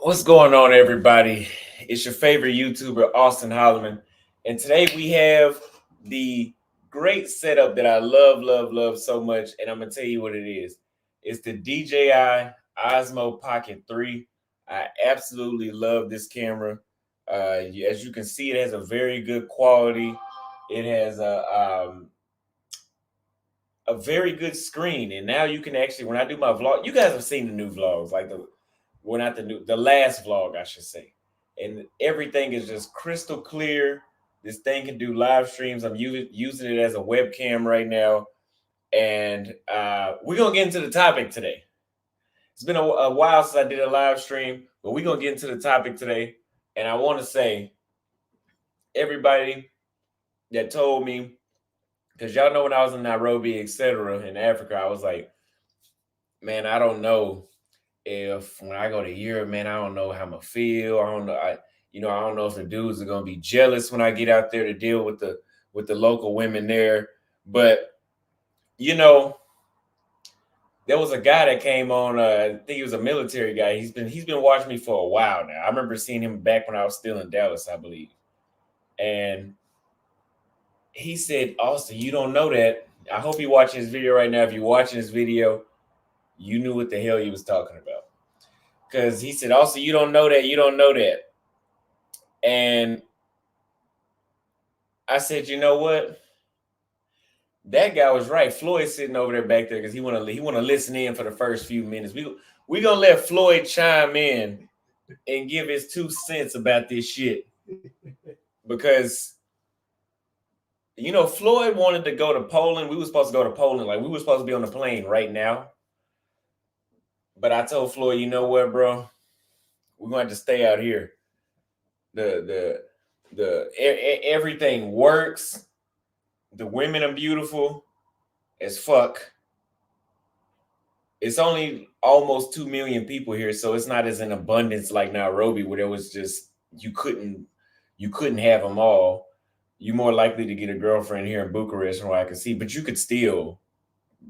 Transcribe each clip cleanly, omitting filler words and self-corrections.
What's going on, everybody? It's your favorite YouTuber, Austin Holloman. And today we have the great setup that I love, love, love so much. And I'm going to tell you what it is. It's the DJI Osmo Pocket 3. I absolutely love this camera. As you can see, it has a very good quality. It has a very good screen. And now you can actually, when I do my vlog, you guys have seen the new vlogs, like the last vlog, I should say. And everything is just crystal clear. This thing can do live streams. I'm using it as a webcam right now. And we're going to get into the topic today. It's been a while since I did a live stream, but we're going to get into the topic today. And I want to say, everybody that told me, because y'all know when I was in Nairobi, etc., in Africa, I was like, man, I don't know if when I go to Europe, man, I don't know how I'm gonna feel. I don't know. I don't know if the dudes are gonna be jealous when I get out there to deal with the local women there. But you know, there was a guy that came on. I think he was a military guy. He's been watching me for a while now. I remember seeing him back when I was still in Dallas, I believe. And he said, "Austin, you don't know that." I hope you're watching this video right now. If you're watching this video, you knew what the hell he was talking about. Because he said, "Also, you don't know that. You don't know that." And I said, you know what? That guy was right. Floyd's sitting over there back there because he want to listen in for the first few minutes. We gonna let Floyd chime in and give his 2 cents about this shit because Floyd wanted to go to Poland. We were supposed to go to Poland, like we were supposed to be on the plane right now. But I told Floyd, you know what, bro? We're going to have to stay out here. Everything works. The women are beautiful as fuck. It's only almost 2 million people here, so it's not as in abundance like Nairobi, where there was just you couldn't have them all. You're more likely to get a girlfriend here in Bucharest, from what I can see, but you could still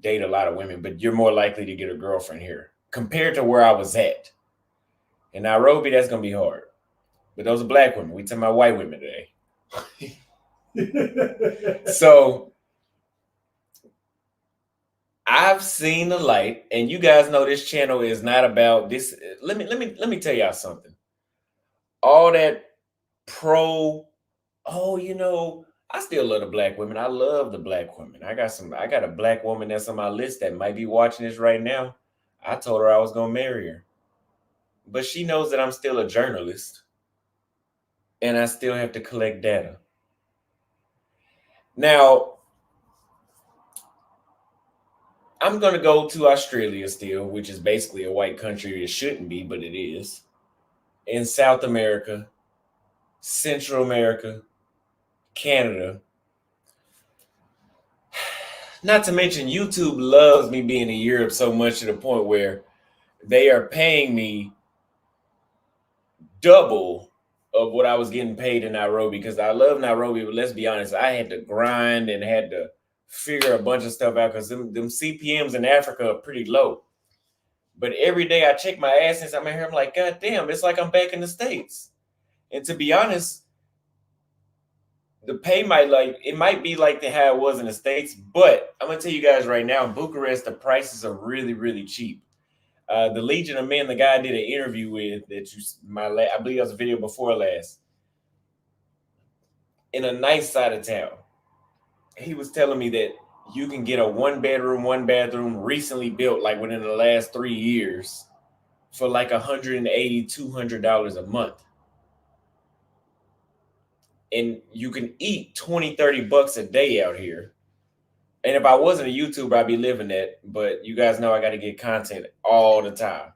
date a lot of women. But you're more likely to get a girlfriend here compared to where I was at. In Nairobi, that's gonna be hard. But those are black women. We talking about white women today. So I've seen the light, and you guys know this channel is not about this. Let me tell y'all something. All that I still love the black women. I love the black women. I got a black woman that's on my list that might be watching this right now. I told her I was gonna marry her. But she knows that I'm still a journalist and I still have to collect data. Now, I'm going to go to Australia still, which is basically a white country. It shouldn't be, but it is. In South America, Central America, Canada. Not to mention, YouTube loves me being in Europe so much to the point where they are paying me double of what I was getting paid in Nairobi, because I love Nairobi, but let's be honest, I had to grind and had to figure a bunch of stuff out because them CPMs in Africa are pretty low. But every day I check my ass since I'm in here, I'm like, God damn, it's like I'm back in the States. And to be honest, the pay might be like how it was in the States, but I'm gonna tell you guys right now, in Bucharest, the prices are really, really cheap. The Legion of Men, the guy I did an interview with I believe that was a video before last, in a nice side of town. He was telling me that you can get a 1-bedroom, 1-bathroom recently built, like within the last 3 years, for like $180, $200 a month. And you can eat 20, 30 bucks a day out here. And if I wasn't a YouTuber, I'd be living that. But you guys know I got to get content all the time.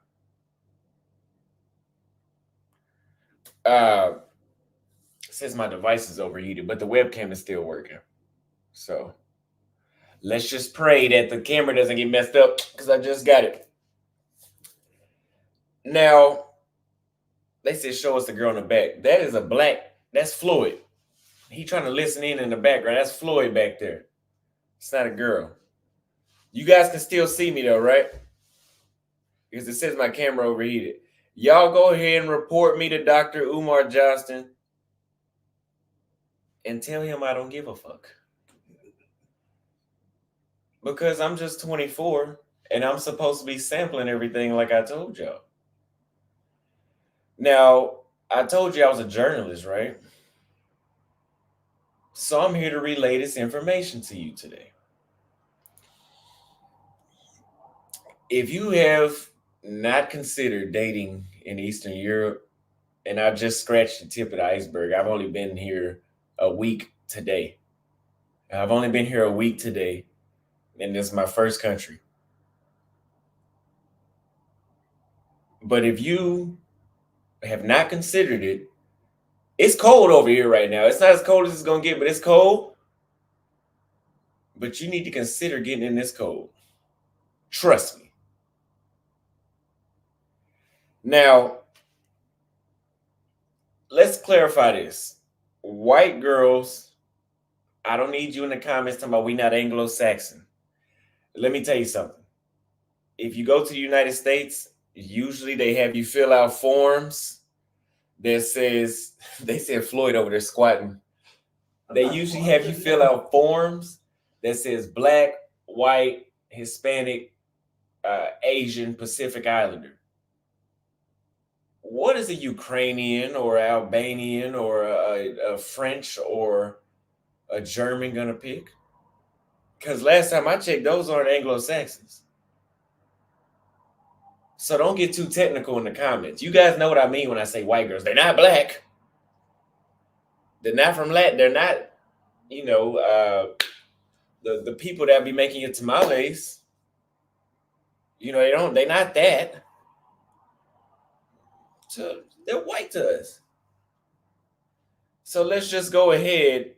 Says my device is overheated, but the webcam is still working. So let's just pray that the camera doesn't get messed up, because I just got it. Now, they said show us the girl in the back. That is that's Floyd. He trying to listen in the background. That's Floyd back there. It's not a girl. You guys can still see me though, right? Because it says my camera overheated. Y'all go ahead and report me to Dr. Umar Johnston and tell him I don't give a fuck. Because I'm just 24 and I'm supposed to be sampling everything like I told y'all. Now, I told you I was a journalist, right? So I'm here to relay this information to you today. If you have not considered dating in Eastern Europe, and I've just scratched the tip of the iceberg, I've only been here a week today. I've only been here a week today, and this is my first country. But if you have not considered it, it's cold over here right now. It's not as cold as it's going to get, but it's cold. But you need to consider getting in this cold. Trust me. Now, let's clarify this. White girls, I don't need you in the comments talking about we not Anglo-Saxon. Let me tell you something. If you go to the United States, usually they have you fill out forms that says, they said Floyd over there squatting. They usually have you fill out forms that says black, white, Hispanic, Asian, Pacific Islander. What is a Ukrainian or Albanian or a French or a German gonna pick? Because last time I checked, those aren't Anglo-Saxons. So don't get too technical in the comments. You guys know what I mean when I say white girls. They're not black. They're not from Latin. They're not, the people that be making your tamales. They're not that. So they're white to us. So let's just go ahead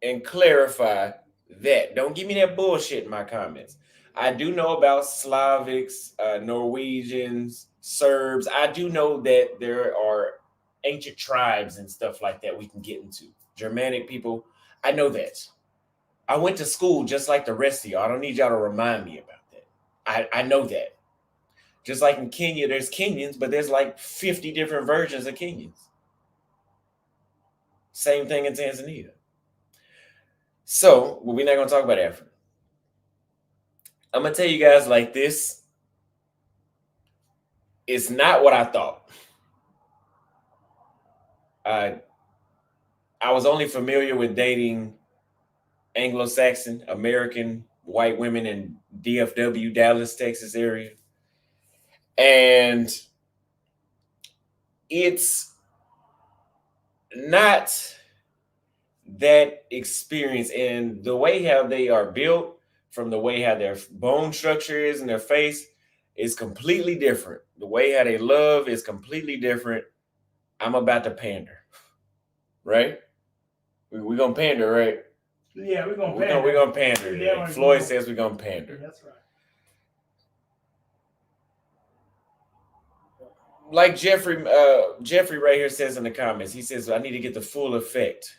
and clarify that. Don't give me that bullshit in my comments. I do know about Slavics, Norwegians, Serbs. I do know that there are ancient tribes and stuff like that we can get into. Germanic people. I know that. I went to school just like the rest of y'all. I don't need y'all to remind me about that. I know that. Just like in Kenya, there's Kenyans, but there's like 50 different versions of Kenyans. Same thing in Tanzania. So, we're not going to talk about Africa. I'm going to tell you guys like this. It's not what I thought. I was only familiar with dating Anglo-Saxon, American, white women in DFW, Dallas, Texas area. And it's not that experience, and the way how they are built, from the way how their bone structure is in their face, is completely different. The way how they love is completely different. I'm about to pander, right? We're gonna pander, right? Yeah, we're gonna pander. We're gonna pander. Yeah, Floyd says we're gonna pander. That's right. Like Jeffrey right here says in the comments, he says, I need to get the full effect.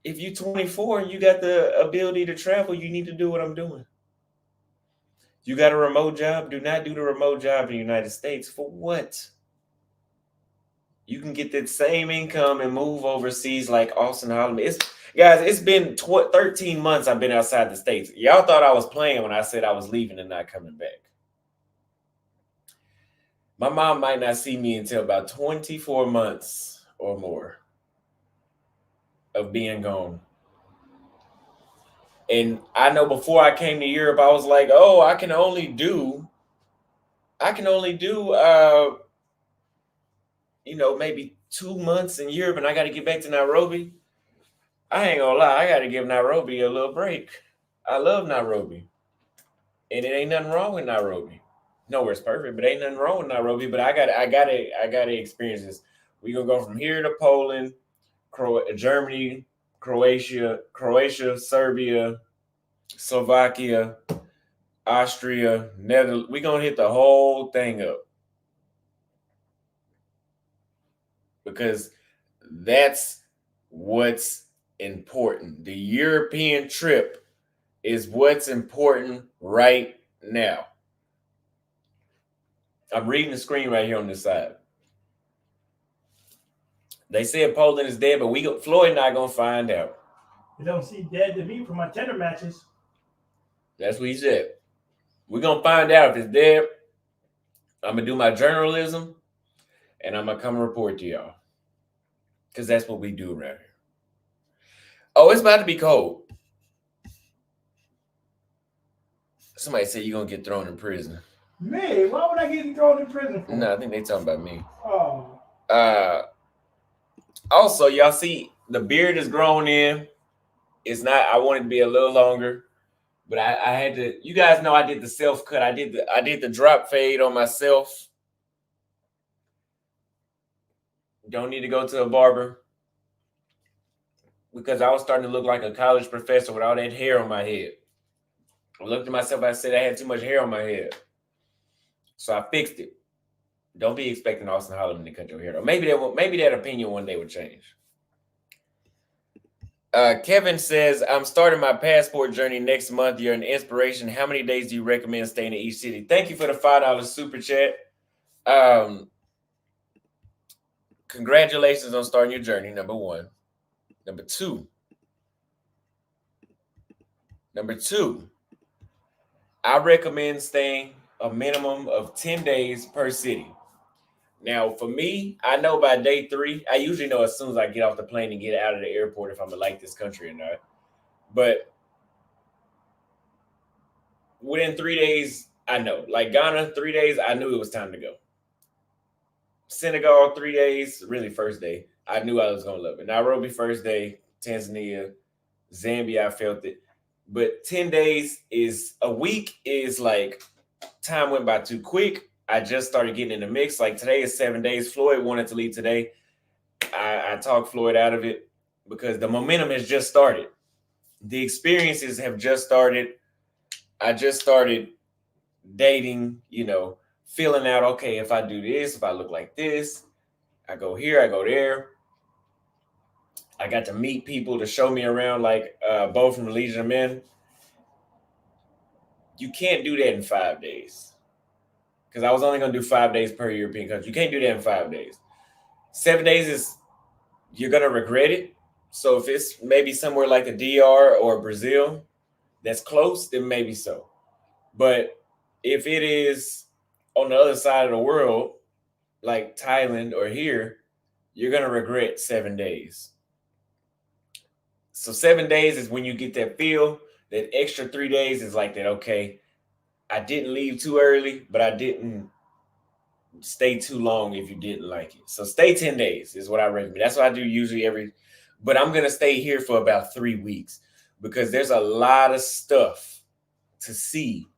If you're 24 and you got the ability to travel, you need to do what I'm doing. You got a remote job? Do not do the remote job in the United States. For what? You can get that same income and move overseas like Austin Holloman. It's been 13 months I've been outside the States. Y'all thought I was playing when I said I was leaving and not coming back. My mom might not see me until about 24 months or more of being gone. And I know before I came to Europe, I was like, oh, I can only do maybe 2 months in Europe, and I got to get back to Nairobi. I ain't gonna lie, I got to give Nairobi a little break. I love Nairobi, and it ain't nothing wrong with Nairobi. Nowhere's perfect, but ain't nothing wrong with Nairobi. But I gotta experience this. We gonna go from here to Poland, Germany, Croatia, Serbia, Slovakia, Austria, Netherlands. We gonna hit the whole thing up because that's what's important. The European trip is what's important right now. I'm reading the screen right here on this side. They said Poland is dead, but Floyd not gonna find out. It don't seem dead to me from my tender matches. That's what he said. We're gonna find out if it's dead. I'm gonna do my journalism, and I'm gonna come report to y'all, because that's what we do around here. Oh, it's about to be cold. Somebody said you're gonna get thrown in prison. Me? Why would I get thrown in prison for? No, I think they talking about me. Oh. Also, y'all see the beard is grown in. It's not. I wanted to be a little longer, but I had to. You guys know I did the self cut. I did the drop fade on myself. Don't need to go to a barber, because I was starting to look like a college professor with all that hair on my head. I looked at myself. I said I had too much hair on my head, so I fixed it. Don't be expecting Austin Holloman to cut your hair, though. Maybe that opinion one day would change. Kevin says, I'm starting my passport journey next month. You're an inspiration. How many days do you recommend staying in each city? Thank you for the $5 super chat. Congratulations on starting your journey, number one. Number two, I recommend staying a minimum of 10 days per city. Now, for me, I know by day 3, I usually know as soon as I get off the plane and get out of the airport if I'm going to like this country or not. But within 3 days, I know. Like Ghana, 3 days, I knew it was time to go. Senegal, 3 days, really first day, I knew I was going to love it. Nairobi, first day, Tanzania, Zambia, I felt it. But 10 days is a week is like time went by too quick. I just started getting in the mix. Like today is 7 days. Floyd wanted to leave today. I talked Floyd out of it because the momentum has just started. The experiences have just started. I just started dating, feeling out, okay, if I do this, if I look like this, I go here, I go there. I got to meet people to show me around, like Bo from Legion of Men. You can't do that in 5 days, because I was only going to do 5 days per European country. You can't do that in 5 days. 7 days is, you're going to regret it. So if it's maybe somewhere like the DR or Brazil that's close, then maybe so. But if it is on the other side of the world, like Thailand or here, you're going to regret 7 days. So 7 days is when you get that feel. That extra 3 days is like that, okay, I didn't leave too early, but I didn't stay too long if you didn't like it. So stay 10 days is what I recommend. That's what I do usually but I'm going to stay here for about 3 weeks because there's a lot of stuff to see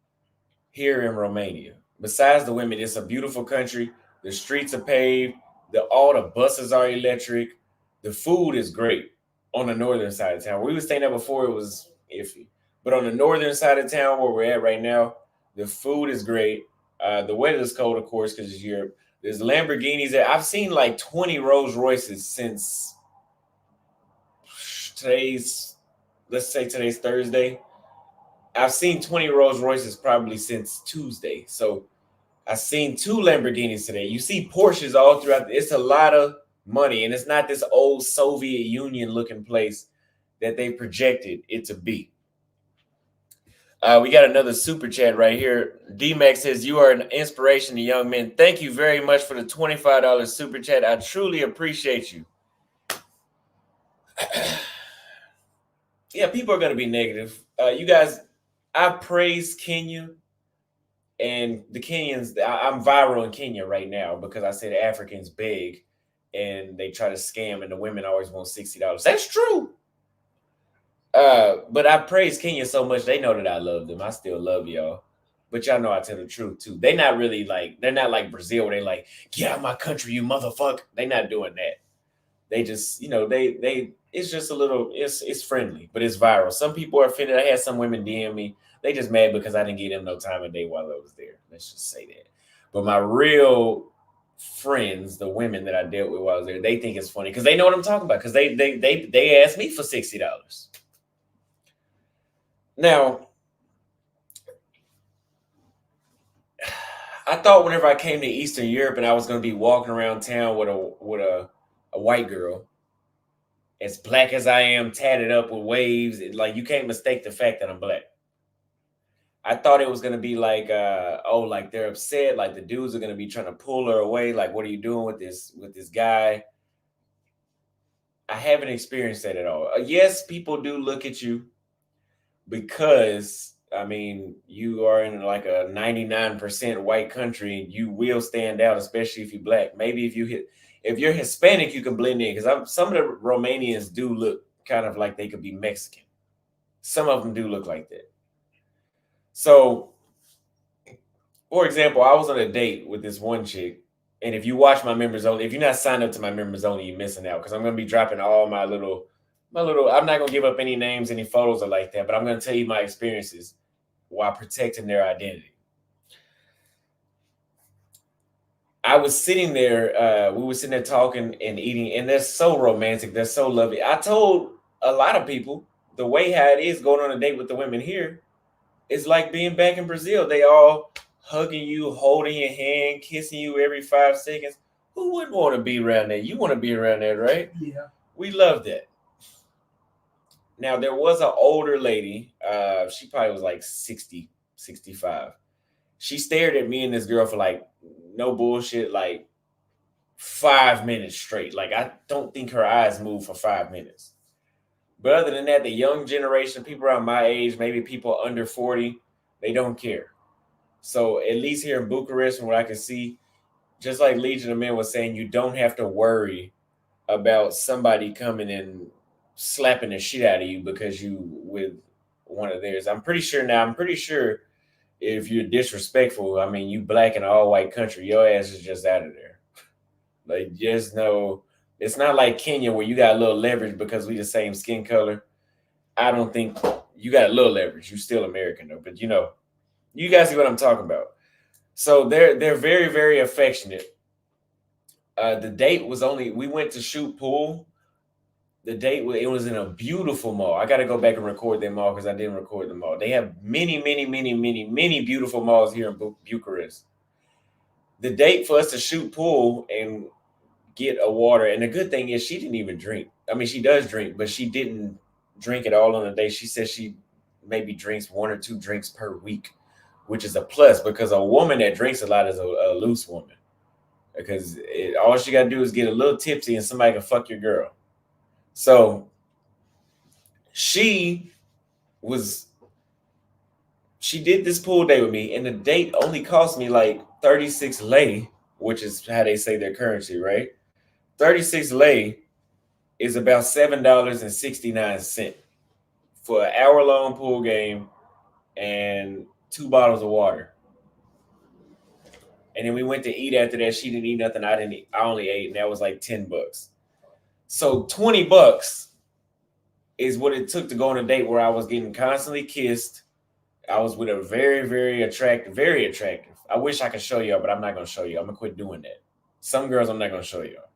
here in Romania. Besides the women, it's a beautiful country. The streets are paved. All the buses are electric. The food is great on the northern side of town. We were staying there before, it was iffy. But on the northern side of town where we're at right now, the food is great. The weather is cold, of course, because it's Europe. There's Lamborghinis there. I've seen like 20 Rolls Royces since today's Thursday. I've seen 20 Rolls Royces probably since Tuesday. So I've seen 2 Lamborghinis today. You see Porsches all throughout. It's a lot of money, and it's not this old Soviet Union looking place that they projected it to be. We got another super chat right here. D-Max says, you are an inspiration to young men. Thank you very much for the $25 super chat. I truly appreciate you. Yeah, people are going to be negative. You guys, I praise Kenya and the Kenyans. I'm viral in Kenya right now because I said Africans beg and they try to scam and the women always want $60. That's true. But I praise Kenya so much, they know that I love them. I still love y'all. But y'all know I tell the truth too. They're not like Brazil where they like, get out of my country, you motherfucker. They're not doing that. They just, it's just a little, it's friendly, but it's viral. Some people are offended. I had some women DM me. They just mad because I didn't give them no time of day while I was there. Let's just say that. But my real friends, the women that I dealt with while I was there, they think it's funny because they know what I'm talking about because they asked me for $60. Now, I thought whenever I came to Eastern Europe and I was going to be walking around town with a white girl, as black as I am, tatted up with waves, like you can't mistake the fact that I'm black. I thought it was gonna be like, like they're upset, like the dudes are gonna be trying to pull her away. Like, what are you doing with this guy? I haven't experienced that at all. Yes, people do look at you because I mean you are in like a 99% white country, and you will stand out, especially if you're black. Maybe if you're Hispanic, you can blend in because some of the Romanians do look kind of like they could be Mexican. Some of them do look like that. So, for example, I was on a date with this one chick, and if you watch my members only, if you're not signed up to my members only, you're missing out because I'm gonna be dropping all my little. I'm not gonna give up any names, any photos or like that, but I'm gonna tell you my experiences while protecting their identity. I was sitting there, we were sitting there talking and eating, and they're so romantic, they're so lovely. I told a lot of people the way how it is going on a date with the women here. It's like being back in Brazil. They all hugging you, holding your hand, kissing you every 5 seconds. Who wouldn't want to be around that? You want to be around that, right? Yeah. We love that. Now, there was an older lady. She probably was like 60, 65. She stared at me and this girl for like, no bullshit, like 5 minutes straight. Like, I don't think her eyes moved for 5 minutes. But other than that, the young generation, people around my age, maybe people under 40, they don't care. So at least here in Bucharest, from what I can see, just like Legion of Men was saying, you don't have to worry about somebody coming and slapping the shit out of you because you with one of theirs. I'm pretty sure if you're disrespectful, I mean, you black in an all white country, your ass is just out of there. Like, just know. It's not like Kenya where you got a little leverage because we the same skin color. I don't think you got a little leverage. You still American though, but you guys see what I'm talking about. So they're very, very affectionate. The date was we went to shoot pool. It was in a beautiful mall. I got to go back and record that mall because I didn't record the mall. They have many, many, many, many, many beautiful malls here in Bucharest. The date for us to shoot pool and get a water. And the good thing is she didn't even drink. I mean, she does drink, but she didn't drink it all on a day. She says she maybe drinks 1 or 2 drinks per week, which is a plus because a woman that drinks a lot is a loose woman. Because all she got to do is get a little tipsy and somebody can fuck your girl. So she did this pool day with me, and the date only cost me like 36 lei, which is how they say their currency, right? 36 lei is about $7.69 for an hour-long pool game and 2 bottles of water. And then we went to eat after that. She didn't eat nothing. I didn't eat. I only ate, and that was like $10. So $20 is what it took to go on a date where I was getting constantly kissed. I was with a very, very attractive. I wish I could show y'all, but I'm not going to show you. I'm going to quit doing that. Some girls I'm not going to show y'all.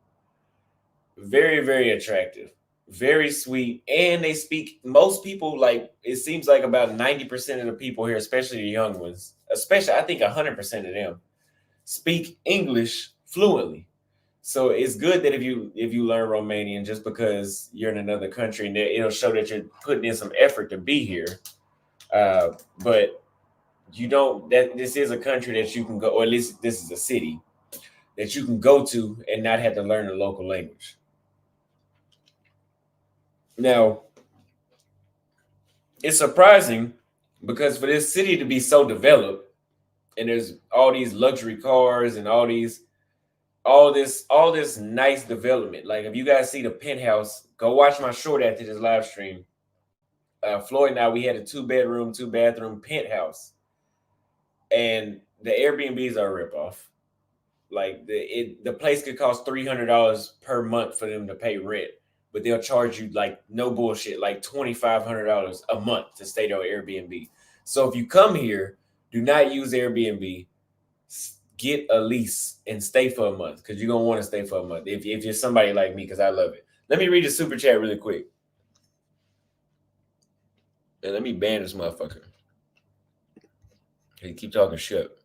Very, very attractive, very sweet. And they speak, most people, like, it seems like about 90% of the people here, especially the young ones, especially I think 100% of them speak English fluently. So it's good that if you learn Romanian just because you're in another country, and it'll show that you're putting in some effort to be here. But you don't, that this is a country that you can go, or at least this is a city that you can go to and not have to learn the local language. Now, it's surprising because for this city to be so developed and there's all these luxury cars and all this nice development. Like, if you guys see the penthouse, go watch my short after this live stream. Floyd and I, we had a 2-bedroom, 2-bathroom penthouse, and the Airbnbs are a ripoff. Like, the place could cost $300 per month for them to pay rent, but they'll charge you, like, no bullshit, like $2,500 a month to stay there on Airbnb. So if you come here, do not use Airbnb. Get a lease and stay for a month because you're gonna want to stay for a month if you're somebody like me, because I love it. Let me read the super chat really quick. And let me ban this motherfucker. He keep talking shit.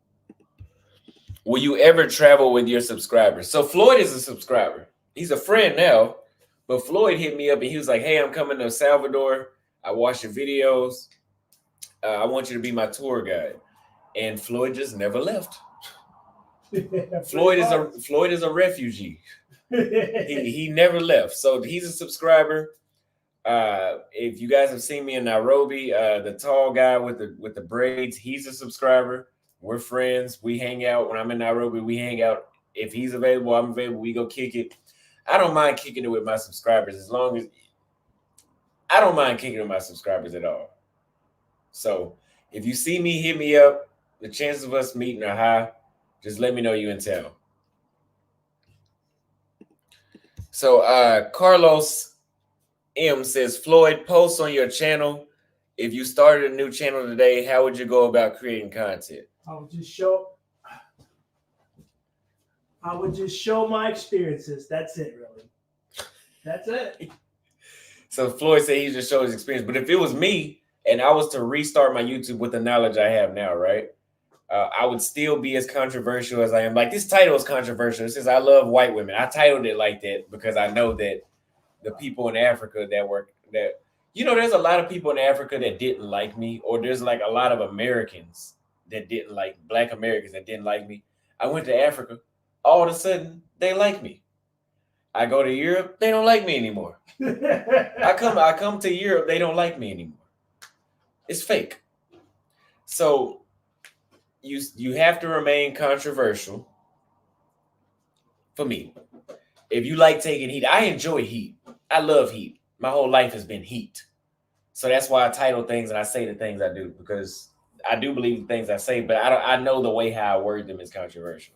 will you ever travel with your subscribers? So Floyd is a subscriber. He's a friend now, but Floyd hit me up and he was like, "Hey, I'm coming to Salvador. I watch your videos. I want you to be my tour guide." And Floyd just never left. Floyd is a refugee. He never left. So he's a subscriber. If you guys have seen me in Nairobi, the tall guy with the braids, he's a subscriber. We're friends. We hang out when I'm in Nairobi. We hang out. If he's available, I'm available. We go kick it. I don't mind kicking it with my subscribers as long as I don't mind kicking it with my subscribers at all. So if you see me, hit me up. The chances of us meeting are high. Just let me know you in town. So Carlos M says, Floyd, post on your channel. If you started a new channel today, how would you go about creating content? I would just show my experiences. That's it, really. That's it. So Floyd said he just showed his experience. But if it was me and I was to restart my YouTube with the knowledge I have now, right? I would still be as controversial as I am. Like, this title is controversial. It says I love white women. I titled it like that because I know that the people in Africa there's a lot of people in Africa that didn't like me, or there's like a lot of Americans that didn't like Black Americans that didn't like me. I went to Africa. All of a sudden, they like me. I go to Europe, they don't like me anymore. I come to Europe, they don't like me anymore. It's fake. So you have to remain controversial. For me, if you like taking heat, I enjoy heat. I love heat. My whole life has been heat. So that's why I title things and I say the things I do, because I do believe the things I say, but I know the way how I word them is controversial.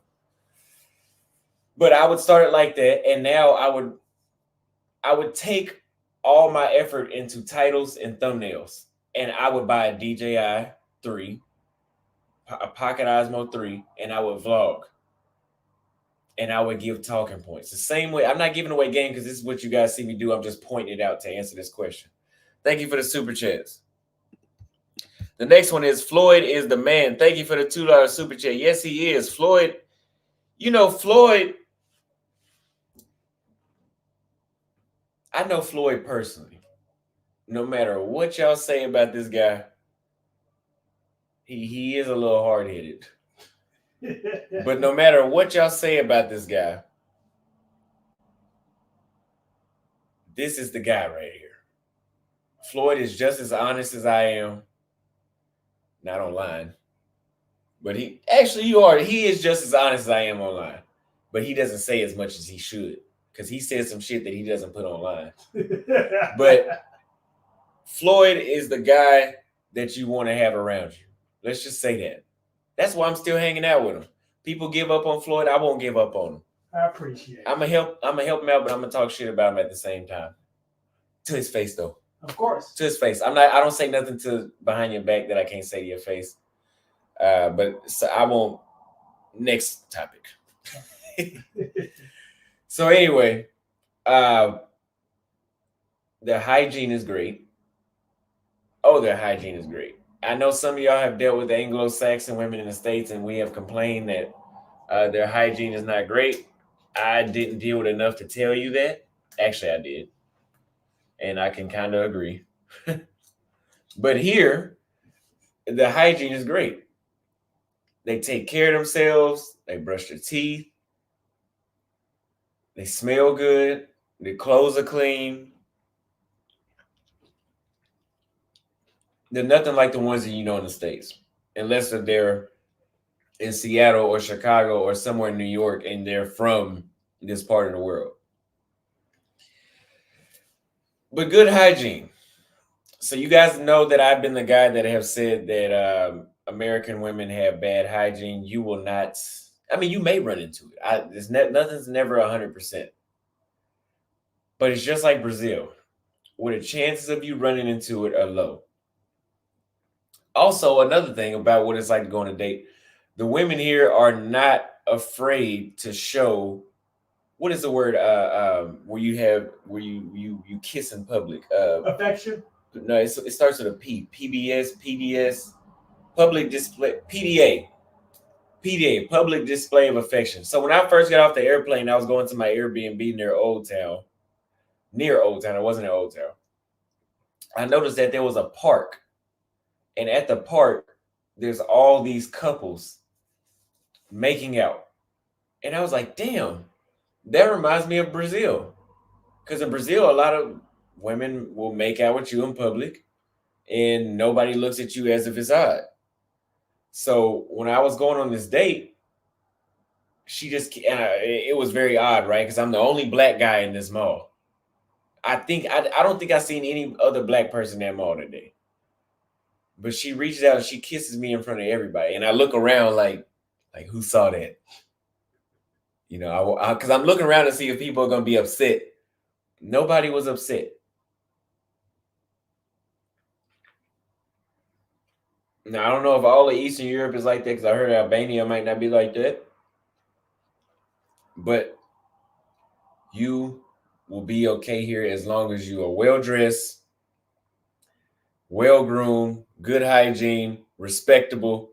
But I would start it like that, and now I would take all my effort into titles and thumbnails, and I would buy a DJI 3, a Pocket Osmo 3, and I would vlog. And I would give talking points. The same way, I'm not giving away game because this is what you guys see me do. I'm just pointing it out to answer this question. Thank you for the super chats. The next one is Floyd is the man. Thank you for the $2 super chat. Yes, he is. Floyd, Floyd, I know Floyd personally. No matter what y'all say about this guy, he is a little hard-headed. But no matter what y'all say about this guy, this is the guy right here. Floyd is just as honest as I am. Not online. But he is just as honest as I am online. But he doesn't say as much as he should, because he says some shit that he doesn't put online. But Floyd is the guy that you want to have around you. Let's just say that. That's why I'm still hanging out with him. People give up on Floyd. I won't give up on him. I appreciate it. I'm gonna help him out, but I'm gonna talk shit about him at the same time. To his face, though. Of course. To his face. I don't say nothing behind your back that I can't say to your face. But so I won't. Next topic. So anyway, the hygiene is great. Oh, their hygiene is great. I know some of y'all have dealt with Anglo-Saxon women in the States, and we have complained that their hygiene is not great. I didn't deal with enough to tell you that. Actually, I did. And I can kind of agree. But here, the hygiene is great. They take care of themselves. They brush their teeth. They smell good. Their clothes are clean. They're nothing like the ones that in the States, unless they're in Seattle or Chicago or somewhere in New York and they're from this part of the world. But good hygiene. So you guys know that I've been the guy that have said that American women have bad hygiene. You will not. I mean, you may run into it. Nothing's never 100%. But it's just like Brazil, where the chances of you running into it are low. Also, another thing about what it's like to go on a date, the women here are not afraid to show, what is the word, where you kiss in public? Affection? No, it starts with a P. PBS, PDS, public display, PDA. PDA, public display of affection. So when I first got off the airplane, I was going to my Airbnb near Old Town. It wasn't in Old Town. I noticed that there was a park, and at the park, there's all these couples making out. And I was like, damn, that reminds me of Brazil. Because in Brazil, a lot of women will make out with you in public, and nobody looks at you as if it's odd. So when I was going on this date, it was very odd, right? Because I'm the only black guy in this mall. I don't think I seen any other black person in that mall today. But she reaches out and she kisses me in front of everybody, and I look around like who saw that? You know, because I'm looking around to see if people are gonna be upset. Nobody was upset. Now I don't know if all of Eastern Europe is like that, because I heard Albania might not be like that. But you will be okay here as long as you are well dressed, well groomed, good hygiene, respectable.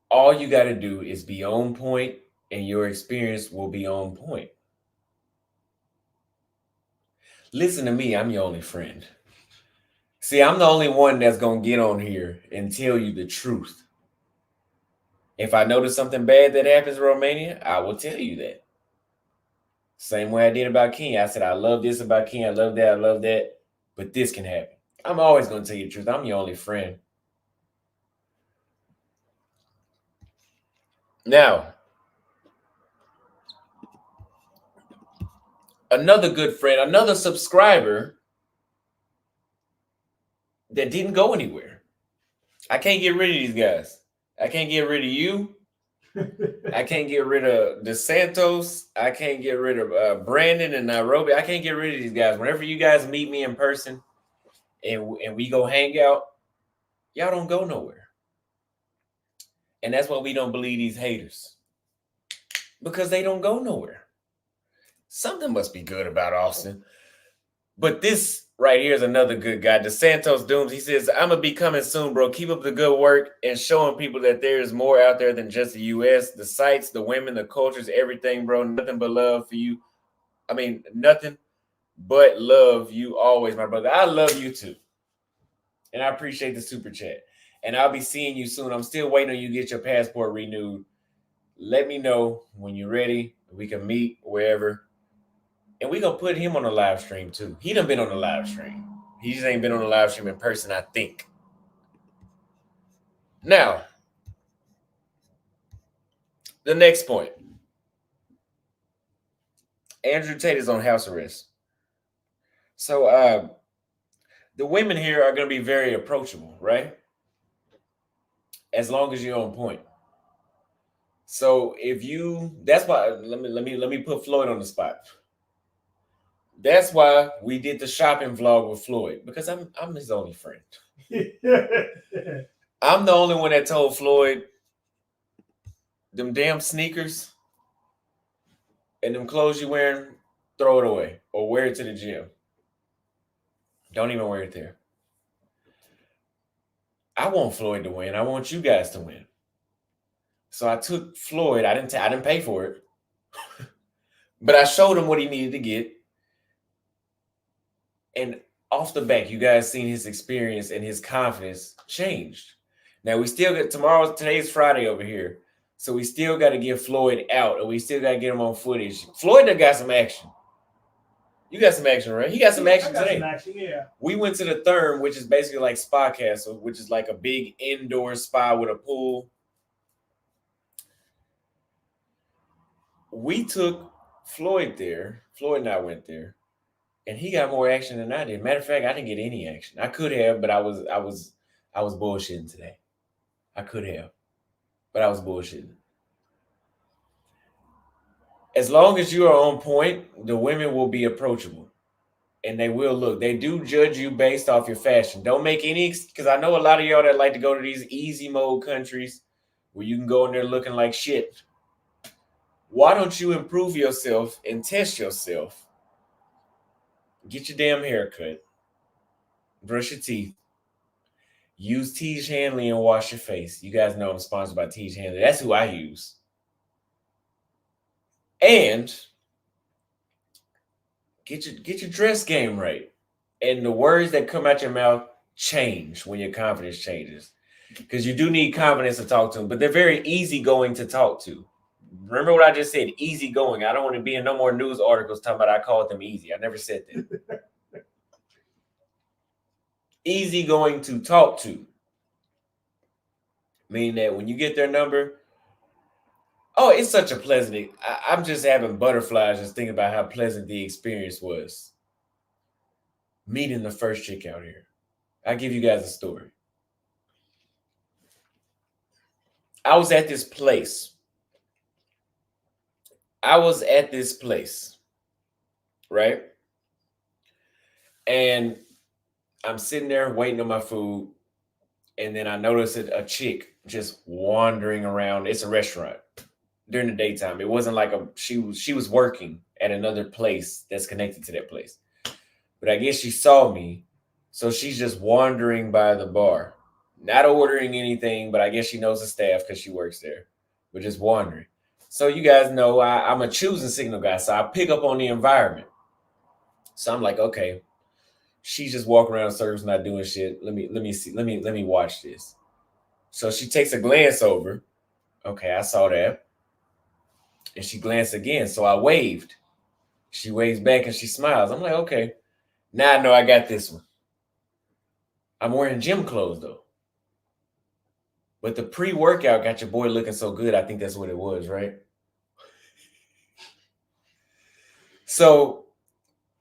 All you got to do is be on point, and your experience will be on point. Listen to me, I'm your only friend. See, I'm the only one that's going to get on here and tell you the truth. If I notice something bad that happens in Romania, I will tell you that. Same way I did about Kenya. I said, I love this about Kenya. I love that. But this can happen. I'm always going to tell you the truth. I'm your only friend. Now, another good friend, another subscriber that didn't go anywhere. I can't get rid of these guys. I can't get rid of you. I can't get rid of DeSantos. I can't get rid of Brandon and Nairobi. I can't get rid of these guys. Whenever you guys meet me in person and we go hang out, y'all don't go nowhere. And that's why we don't believe these haters. Because they don't go nowhere. Something must be good about Austin. But this right here is another good guy. DeSantos Dooms. He says, I'm going to be coming soon, bro. Keep up the good work and showing people that there is more out there than just the U.S. The sites, the women, the cultures, everything, bro. Nothing but love for you. I mean, nothing but love you always, my brother. I love you too. And I appreciate the super chat. And I'll be seeing you soon. I'm still waiting on you to get your passport renewed. Let me know when you're ready. We can meet wherever. And we're going to put him on a live stream too. He done been on a live stream. He just ain't been on a live stream in person, I think. Now, the next point. Andrew Tate is on house arrest. So the women here are going to be very approachable, right? As long as you're on point. So that's why let me put Floyd on the spot. That's why we did the shopping vlog with Floyd, because I'm his only friend. I'm the only one that told Floyd, them damn sneakers and them clothes you wearing, throw it away or wear it to the gym. Don't even wear it there. I want Floyd to win. I want you guys to win. So I took Floyd. I didn't pay for it, but I showed him what he needed to get. And off the back, you guys seen his experience and his confidence changed. Now we still got today's Friday over here. So we still got to get Floyd out, and we still got to get him on footage. Floyd done got some action. You got some action, right? He got some action today. Some action, yeah. We went to the Therm, which is basically like Spa Castle, which is like a big indoor spa with a pool. We took Floyd there. Floyd and I went there, and he got more action than I did. Matter of fact, I didn't get any action. I could have, but I was bullshitting today. I could have, but I was bullshitting. As long as you are on point, the women will be approachable, and they will look. They do judge you based off your fashion. Don't make any, because I know a lot of y'all that like to go to these easy mode countries where you can go in there looking like shit. Why don't you improve yourself and test yourself? Get your damn hair cut, brush your teeth, Use Tiege Hanley and wash your face. You guys know I'm sponsored by Tiege Hanley. That's who I use. And get your dress game right. And the words that come out your mouth change when your confidence changes. Because you do need confidence to talk to them, but they're very easygoing to talk to. Remember what I just said, easygoing. I don't want to be in no more news articles talking about I called them easy. I never said that. Easygoing to talk to. Meaning that when you get their number, oh, it's such a pleasant. I'm just having butterflies just thinking about how pleasant the experience was. Meeting the first chick out here. I'll give you guys a story. I was at this place. Right? And I'm sitting there waiting on my food. And then I noticed a chick just wandering around. It's a restaurant during the daytime. It wasn't like she was working at another place that's connected to that place. But I guess she saw me. So she's just wandering by the bar. Not ordering anything, but I guess she knows the staff because she works there. But just wandering. So you guys know I'm a choosing signal guy. So I pick up on the environment. So I'm like, okay, she's just walking around in circles, not doing shit. Let me see. Let me watch this. So she takes a glance over. Okay, I saw that. And she glanced again. So I waved. She waves back and she smiles. I'm like, okay. Now I know I got this one. I'm wearing gym clothes though. But the pre-workout got your boy looking so good. I think that's what it was, right? So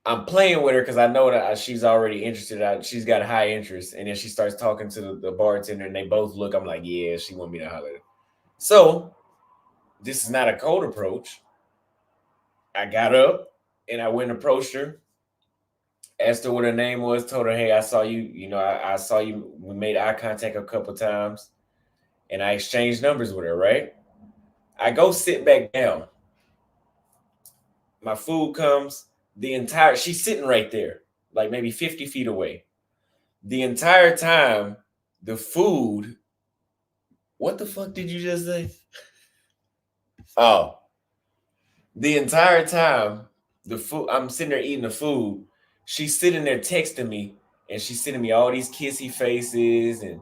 I'm playing with her because I know that she's already interested. She's got a high interest. And then she starts talking to the bartender and they both look. I'm like, yeah, she want me to holler. So this is not a cold approach. I got up and I went and approached her, asked her what her name was, told her, hey, I saw you. You know, I saw you. We made eye contact a couple times and I exchanged numbers with her, right? I go sit back down. My food comes. She's sitting right there, like maybe 50 feet away. The entire time, the food, what the fuck did you just say? Oh, the entire time, the food, I'm sitting there eating the food. She's sitting there texting me and she's sending me all these kissy faces and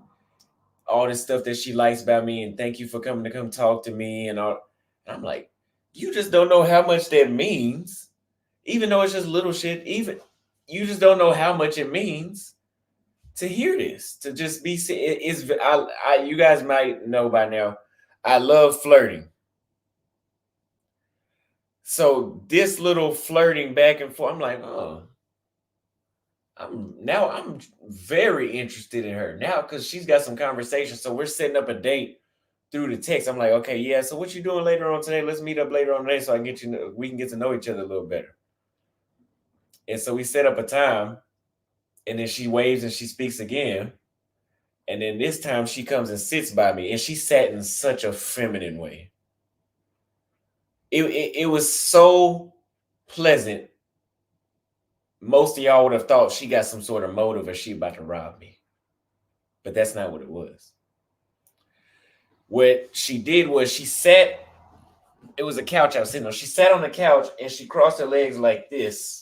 all this stuff that she likes about me. And thank you for coming to come talk to me and all. And I'm like, you just don't know how much that means. Even though it's just little shit, even you just don't know how much it means to hear this, to just be. You guys might know by now, I love flirting. So this little flirting back and forth, I'm like, oh, I'm very interested in her now because she's got some conversation. So we're setting up a date through the text. I'm like, okay, yeah. So what you doing later on today? Let's meet up later on today so I can we can get to know each other a little better. And so we set up a time, and then she waves and she speaks again. And then this time she comes and sits by me, and she sat in such a feminine way. It was so pleasant. Most of y'all would have thought she got some sort of motive or she about to rob me. But that's not what it was. What she did was she sat, it was a couch I was sitting on. She sat on the couch and she crossed her legs like this.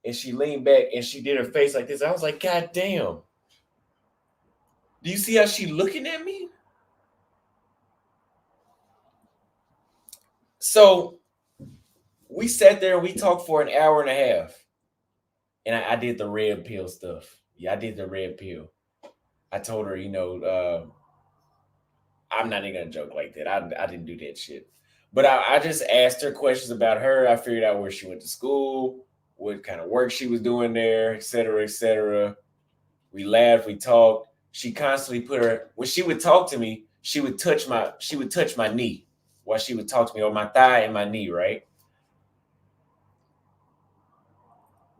And she leaned back and she did her face like this. I was like, God damn. Do you see how she looking at me? So we sat there and we talked for an hour and a half. And I did the red pill stuff. Yeah, I did the red pill. I told her, I'm not even gonna joke like that. I didn't do that shit. But I just asked her questions about her. I figured out where she went to school, what kind of work she was doing there, et cetera, et cetera. We laughed, we talked. She constantly when she would talk to me, she would touch my knee while she would talk to me, or my thigh and my knee, right?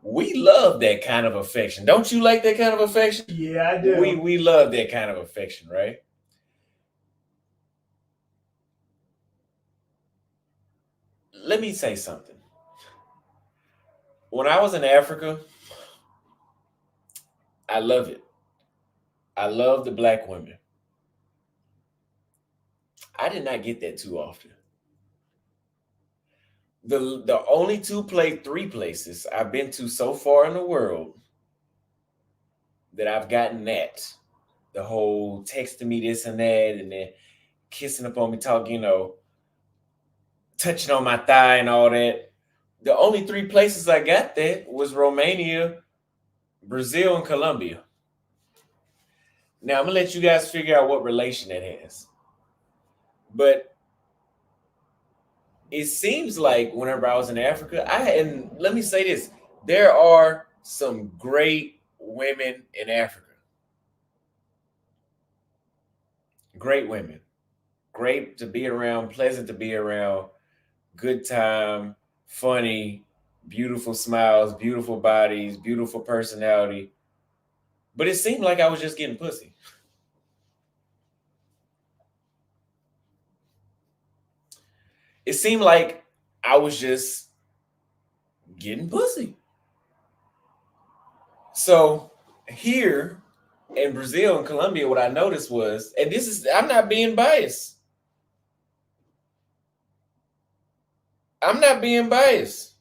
We love that kind of affection. Don't you like that kind of affection? Yeah, I do. We love that kind of affection, right? Let me say something. When I was in Africa, I love it. I love the black women. I did not get that too often. The only three places I've been to so far in the world that I've gotten that, the whole texting me this and that, and then kissing up on me, talking, touching on my thigh and all that. The only three places I got that was Romania, Brazil, and Colombia. Now I'm gonna let you guys figure out what relation that has. But it seems like whenever I was in Africa, and let me say this, there are some great women in Africa. Great women. Great to be around, pleasant to be around, good time, funny, beautiful smiles, beautiful bodies, beautiful personality. But it seemed like I was just getting pussy. It seemed like I was just getting pussy. So here in Brazil and Colombia, what I noticed was, and I'm not being biased. I'm not being biased.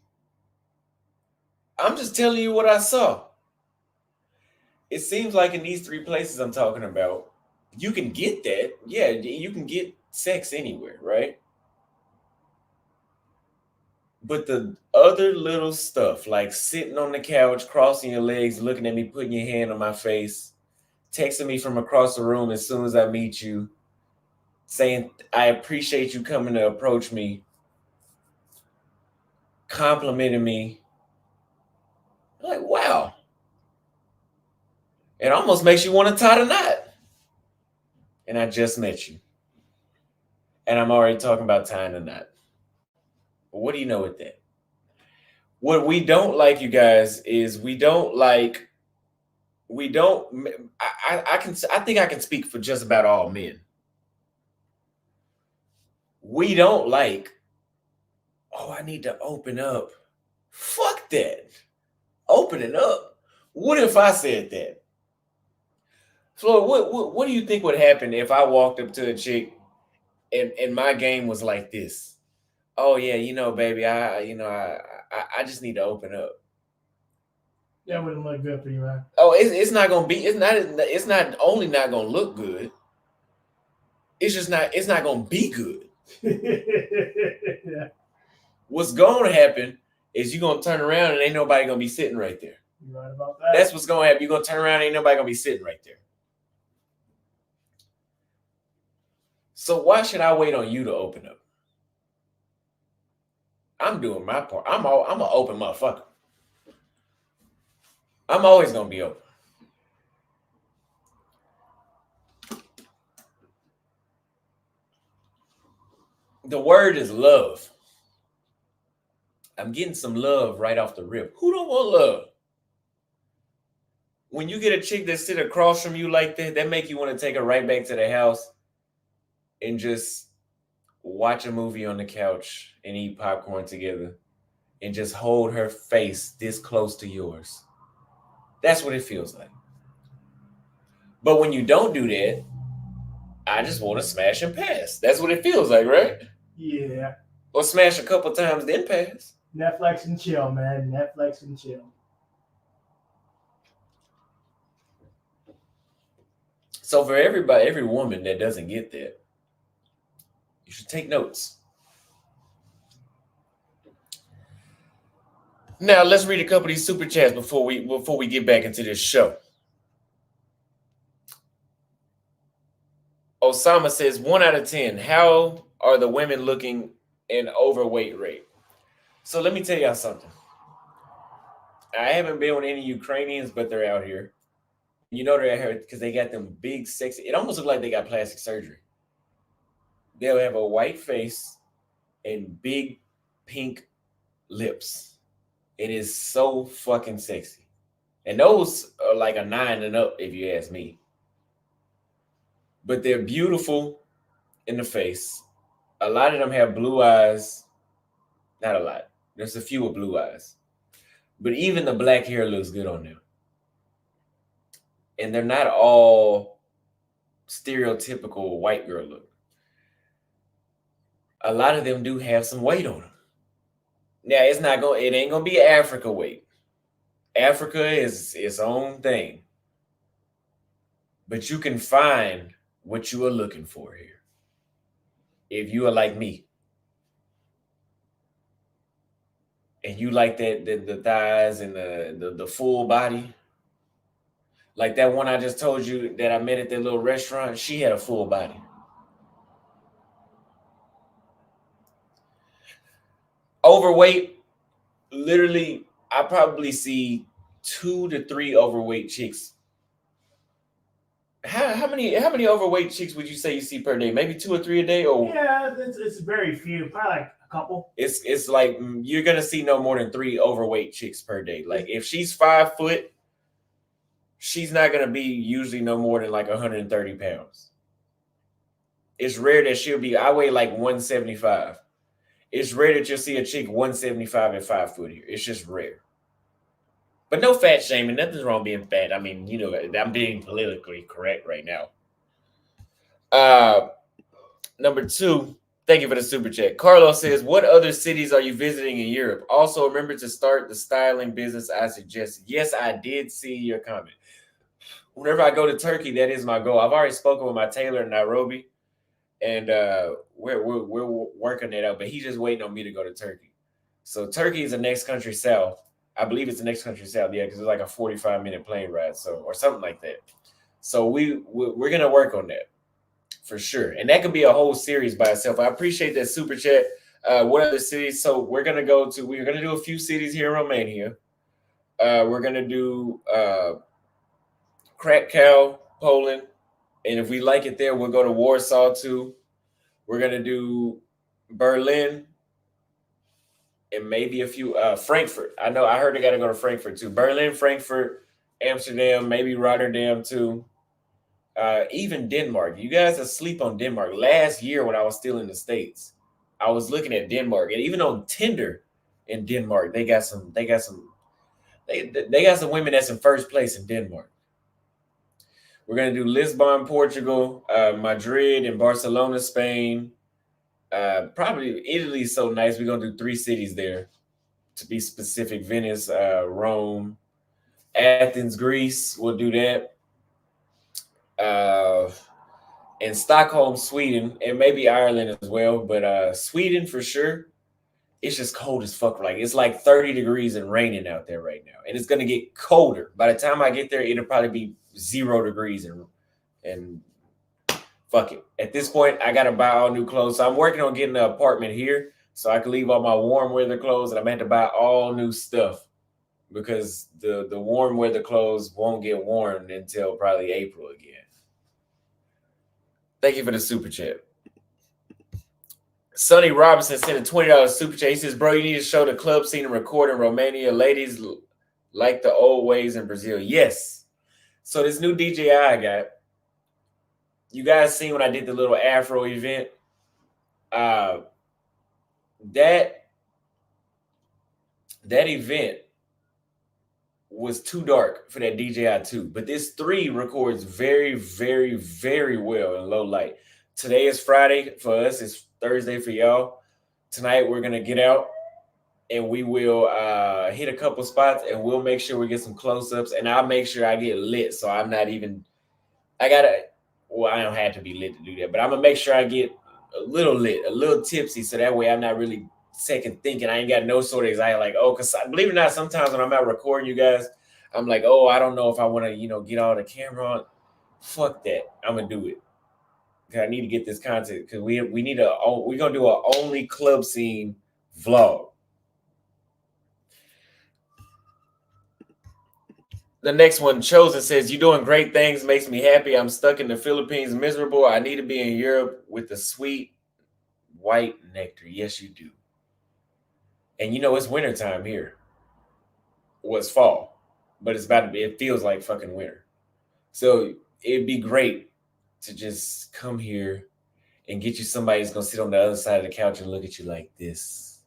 I'm just telling you what I saw. It seems like in these three places I'm talking about, you can get that. Yeah, you can get sex anywhere, right? But the other little stuff, like sitting on the couch, crossing your legs, looking at me, putting your hand on my face, texting me from across the room as soon as I meet you, saying, I appreciate you coming to approach me, complimenting me. I'm like, wow. It almost makes you want to tie the knot. And I just met you. And I'm already talking about tying the knot. What do you know with that? What we don't like, you guys, is we don't. I think I can speak for just about all men. We don't like, oh, I need to open up. Fuck that. Open it up. What if I said that? Floyd, what do you think would happen if I walked up to a chick and my game was like this? Oh yeah, baby, I just need to open up. That wouldn't look good for you, man. Oh, it's not gonna be. It's not only not gonna look good. It's just not. It's not gonna be good. Yeah. What's gonna happen is you're gonna turn around and ain't nobody gonna be sitting right there. You're right about that. That's what's gonna happen. You're gonna turn around and ain't nobody gonna be sitting right there. So why should I wait on you to open up? I'm doing my part. I'm an open motherfucker. I'm always gonna be open. The word is love. I'm getting some love right off the rip. Who don't want love? When you get a chick that sit across from you like that make you want to take her right back to the house and just watch a movie on the couch and eat popcorn together and just hold her face this close to yours. That's what it feels like. But when you don't do that, I just want to smash and pass. That's what it feels like, right? Yeah. Or smash a couple times, then pass. Netflix and chill, man. Netflix and chill. So for every woman that doesn't get that, you should take notes. Now let's read a couple of these super chats before we get back into this show. Osama says 1 out of 10. How are the women looking in overweight rate? So let me tell y'all something. I haven't been with any Ukrainians, but they're out here. You know they're out here because they got them big, sexy. It almost looks like they got plastic surgery. They'll have a white face and big pink lips. It is so fucking sexy. And those are like a 9 and up, if you ask me. But they're beautiful in the face. A lot of them have blue eyes. Not a lot. There's a few with blue eyes. But even the black hair looks good on them. and they're not all stereotypical white girl look. A lot of them do have some weight on them. Now it ain't gonna be Africa weight. Africa is its own thing. But you can find what you are looking for here. If you are like me. And you like the thighs and the full body. Like that one I just told you that I met at that little restaurant, she had a full body. Overweight, literally, I probably see 2 to 3 overweight chicks. How many overweight chicks would you say you see per day? Maybe 2 or 3 a day, or yeah, it's very few, probably like a couple. It's like you're gonna see no more than 3 overweight chicks per day. Like if she's 5 foot, she's not gonna be usually no more than like 130 pounds. It's rare that she'll be. I weigh like 175. It's rare that you'll see a chick 175 and 5 foot here. It's just rare. But no fat shaming. Nothing's wrong being fat. I mean, you know, I'm being politically correct right now. Number 2, thank you for the super chat. Carlos says, what other cities are you visiting in Europe? Also, remember to start the styling business I suggested. Yes, I did see your comment. Whenever I go to Turkey, that is my goal. I've already spoken with my tailor in Nairobi, and we're working it out, but he's just waiting on me to go to Turkey. So Turkey is the next country south. I believe it's the next country south, yeah, because it's like a 45-minute plane ride, so or something like that. So we're gonna work on that for sure, and that could be a whole series by itself. I appreciate that super chat. What other cities? So we're gonna do a few cities here in Romania. We're gonna do Krakow, Poland, and if we like it there, we'll go to Warsaw too. We're gonna do Berlin. And maybe a few Frankfurt. I heard I got to go to Frankfurt too. Berlin, Frankfurt, Amsterdam, maybe Rotterdam too. Even Denmark. You guys asleep on Denmark. Last year when I was still in the States, I was looking at Denmark, and even on Tinder in Denmark, they got some women that's in first place in Denmark. We're gonna do Lisbon, Portugal, Madrid, and Barcelona, Spain. Probably Italy's so nice. We're gonna do 3 cities there, to be specific: Venice, Rome, Athens, Greece. We'll do that. And Stockholm, Sweden, and maybe Ireland as well. But Sweden for sure. It's just cold as fuck. Like it's like 30 degrees and raining out there right now, and it's gonna get colder. By the time I get there, it'll probably be 0 degrees and fuck it. At this point, I gotta buy all new clothes. So I'm working on getting an apartment here so I can leave all my warm weather clothes, and I'm gonna have to buy all new stuff because the warm weather clothes won't get worn until probably April again. Thank you for the super chat. Sonny Robinson sent a $20 super chat. He says, bro, you need to show the club scene and record in Romania. Ladies like the old ways in Brazil. Yes. So this new DJI I got, you guys seen when I did the little Afro event? That event was too dark for that DJI 2, but this 3 records very, very, very well in low light. Today is Friday for us. It's Thursday for y'all. Tonight we're gonna get out and we will hit a couple spots, and we'll make sure we get some close-ups, and I'll make sure I get lit. So I'm not even. I don't have to be lit to do that, but I'm gonna make sure I get a little lit, a little tipsy, so that way I'm not really second thinking. I ain't got no sort of anxiety, like, oh, because believe it or not, sometimes when I'm out recording you guys, I'm like, oh, I don't know if I want to, get all the camera on. Fuck that. I'm gonna do it. Cause I need to get this content, because we're gonna do a only club scene vlog. The next one, Chosen, says, you doing great things, makes me happy. I'm stuck in the Philippines, miserable. I need to be in Europe with the sweet white nectar. Yes, you do. And it's wintertime here. Well, it's fall, but it feels like fucking winter. So it'd be great to just come here and get you somebody that's gonna sit on the other side of the couch and look at you like this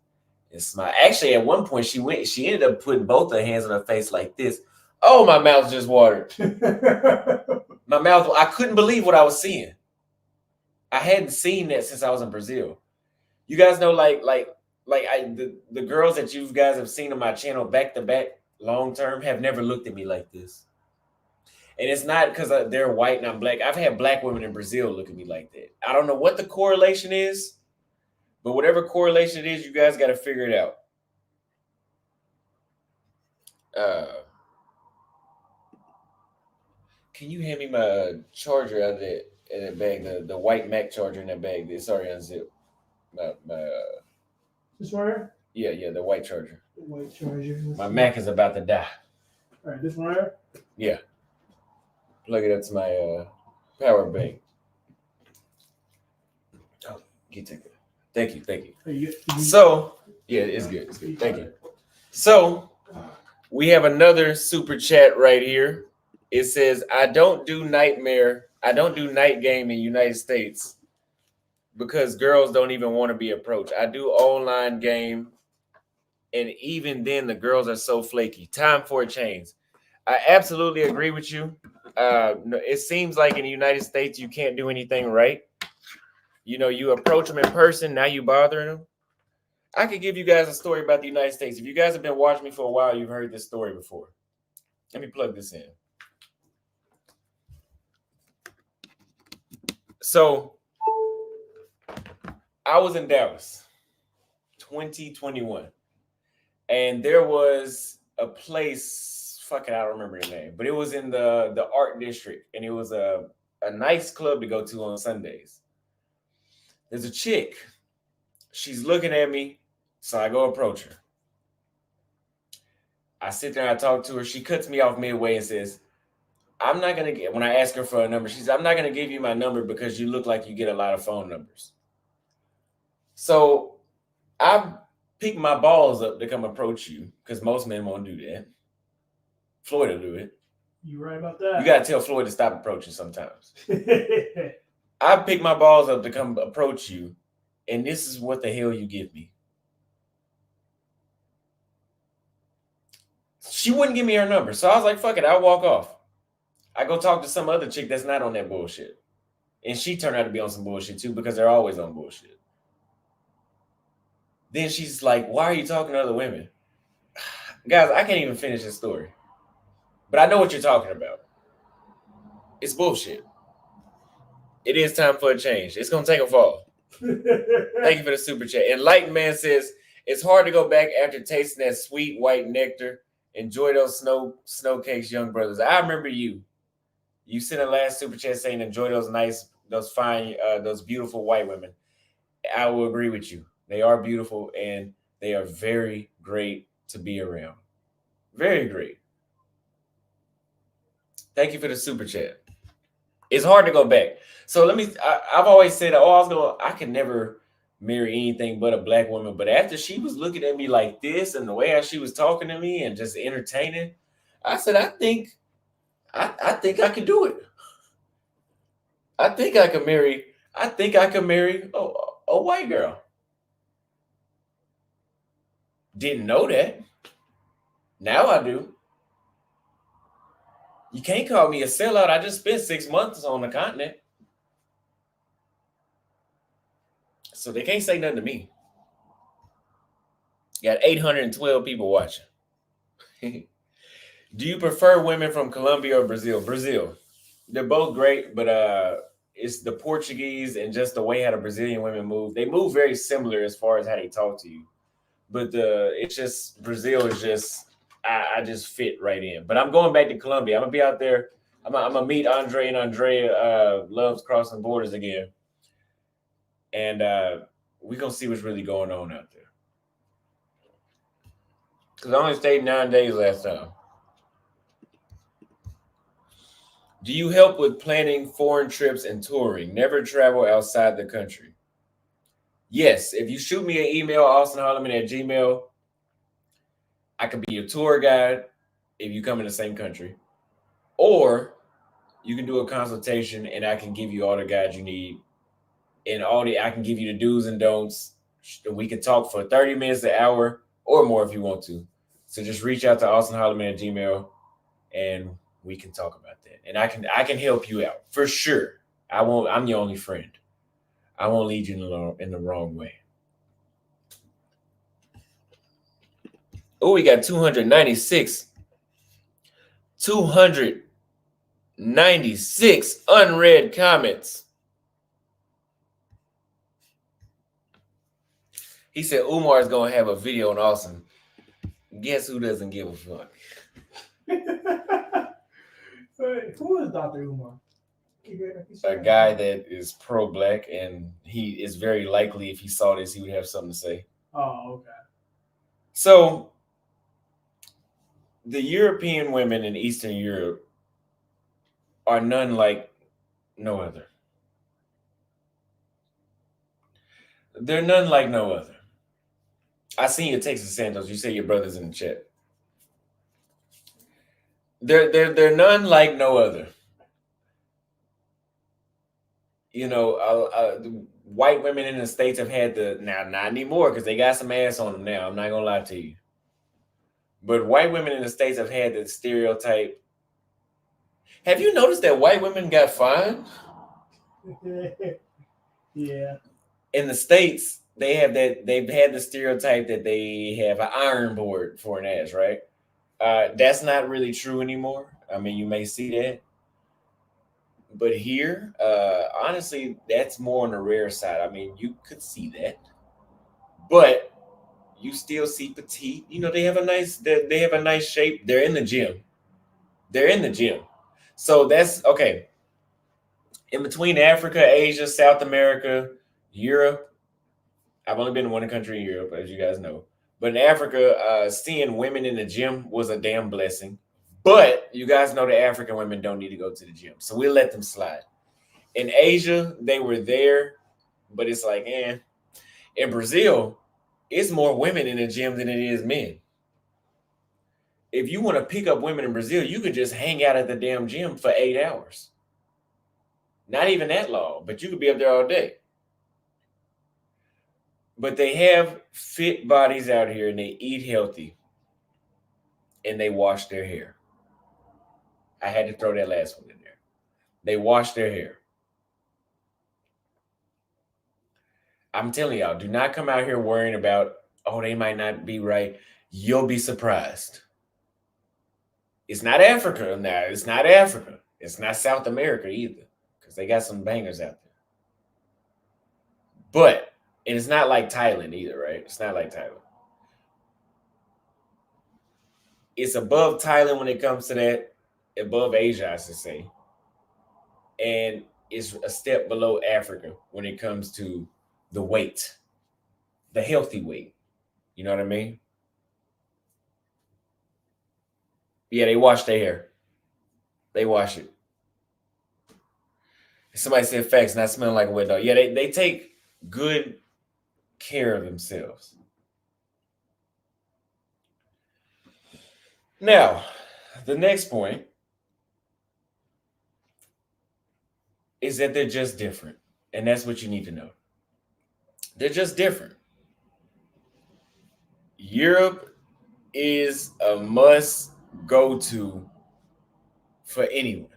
and smile. Actually, at one point she ended up putting both her hands on her face like this. Oh, my mouth just watered. My mouth, I couldn't believe what I was seeing. I hadn't seen that since I was in Brazil. You guys know, the girls that you guys have seen on my channel back to back long term have never looked at me like this. And it's not because they're white and I'm black. I've had black women in Brazil look at me like that. I don't know what the correlation is, but whatever correlation it is, you guys got to figure it out. Can you hand me my charger out of that bag, the white Mac charger in that bag? It's already unzipped. This one here? Yeah, the white charger. The white charger. My Mac is about to die. All right, this one here? Yeah. Plug it up to my power bank. Oh, you take it. Thank you. So, yeah, it's good. It's good. Thank you. So, we have another super chat right here. It says, I don't do night game in United States because girls don't even want to be approached. I do online game, and even then the girls are so flaky. Time for a change. I absolutely agree with you. It seems like in the United States you can't do anything right. You know, you approach them in person, now you bothering them. I could give you guys a story about the United States. If you guys have been watching me for a while, you've heard this story before. Let me plug this in. So, I was in Dallas, 2021, and there was a place, I don't remember the name, but it was in the art district, and it was a nice club to go to on Sundays. There's a chick. She's looking at me, so I go approach her. I sit there and I talk to her. She cuts me off midway and says, I'm not going to when I ask her for a number, she says, I'm not going to give you my number because you look like you get a lot of phone numbers. So I pick my balls up to come approach you because most men won't do that. Floyd will do it. You right about that. You got to tell Floyd to stop approaching sometimes. I pick my balls up to come approach you, and this is what the hell you give me. She wouldn't give me her number, so I was like, fuck it, I'll walk off. I go talk to some other chick that's not on that bullshit. And she turned out to be on some bullshit too because they're always on bullshit. Then she's like, why are you talking to other women? Guys, I can't even finish this story. But I know what you're talking about. It's bullshit. It is time for a change. It's going to take a fall. Thank you for the super chat. Enlightened Man says, it's hard to go back after tasting that sweet white nectar. Enjoy those snow cakes, young brothers. I remember you. You sent a last super chat saying, enjoy those fine, those beautiful white women. I will agree with you. They are beautiful and they are very great to be around. Very great. Thank you for the super chat. It's hard to go back. So I've always said, I can never marry anything but a black woman. But after she was looking at me like this and the way she was talking to me and just entertaining, I said, I think I could do it. I think I could marry a white girl. Didn't know that. Now I do. You can't call me a sellout. I just spent 6 months on the continent. So they can't say nothing to me. You got 812 people watching. Do you prefer women from Colombia or Brazil? Brazil. They're both great, but it's the Portuguese and just the way how the Brazilian women move. They move very similar as far as how they talk to you. But it's just Brazil is just I just fit right in. But I'm going back to Colombia. I'm gonna be out there. I'm gonna meet Andre and Andrea loves crossing borders again. And we're gonna see what's really going on out there. Because I only stayed 9 days last time. Do you help with planning foreign trips and touring? Never travel outside the country. Yes, if you shoot me an email, austinholloman@gmail.com, I could be your tour guide if you come in the same country. Or you can do a consultation and I can give you all the guides you need. And I can give you the do's and don'ts. We can talk for 30 minutes, an hour, or more if you want to. So just reach out to austinholloman@gmail.com and we can talk about that. And I can help you out for sure. I won't. I'm your only friend. I won't lead you in the wrong way. Oh, we got 296. 296 unread comments. He said Umar is going to have a video on Awesome. Guess who doesn't give a fuck? Who is Dr. Umar? A guy that is pro-black, and he is very likely, if he saw this, he would have something to say. Oh, okay. So, the European women in Eastern Europe are none like no other. They're none like no other. I seen your Texas Santos. You say your brother's in the chat. They're none like no other. You know, the white women in the States have had not anymore because they got some ass on them now. I'm not gonna lie to you. But white women in the States have had the stereotype. Have you noticed that white women got fined? Yeah. In the States, they've had the stereotype that they have an iron board for an ass, right? That's not really true anymore. I mean, you may see that. But here, honestly, that's more on the rare side. I mean, you could see that. But you still see petite. You know, they have a nice shape. They're in the gym. So that's okay. In between Africa, Asia, South America, Europe. I've only been to one country in Europe, as you guys know. But in Africa, seeing women in the gym was a damn blessing. But you guys know the African women don't need to go to the gym. So we'll let them slide. In Asia, they were there, but it's like, in Brazil, it's more women in the gym than it is men. If you want to pick up women in Brazil, you could just hang out at the damn gym for 8 hours. Not even that long, but you could be up there all day. But they have fit bodies out here and they eat healthy and they wash their hair. I had to throw that last one in there. They wash their hair. I'm telling y'all, do not come out here worrying about, oh, they might not be right. You'll be surprised. It's not Africa now. It's not Africa. It's not South America either, because they got some bangers out there. But, and it's not like Thailand either, right? It's not like Thailand. It's above Thailand when it comes to that, above Asia, I should say. And it's a step below Africa when it comes to the weight, the healthy weight. You know what I mean? Yeah, they wash their hair. They wash it. Somebody said facts, not smelling like a wet dog. Yeah, they take good care of themselves. Now, the next point is that they're just different. And that's what you need to know. They're just different. Europe is a must go to for anyone.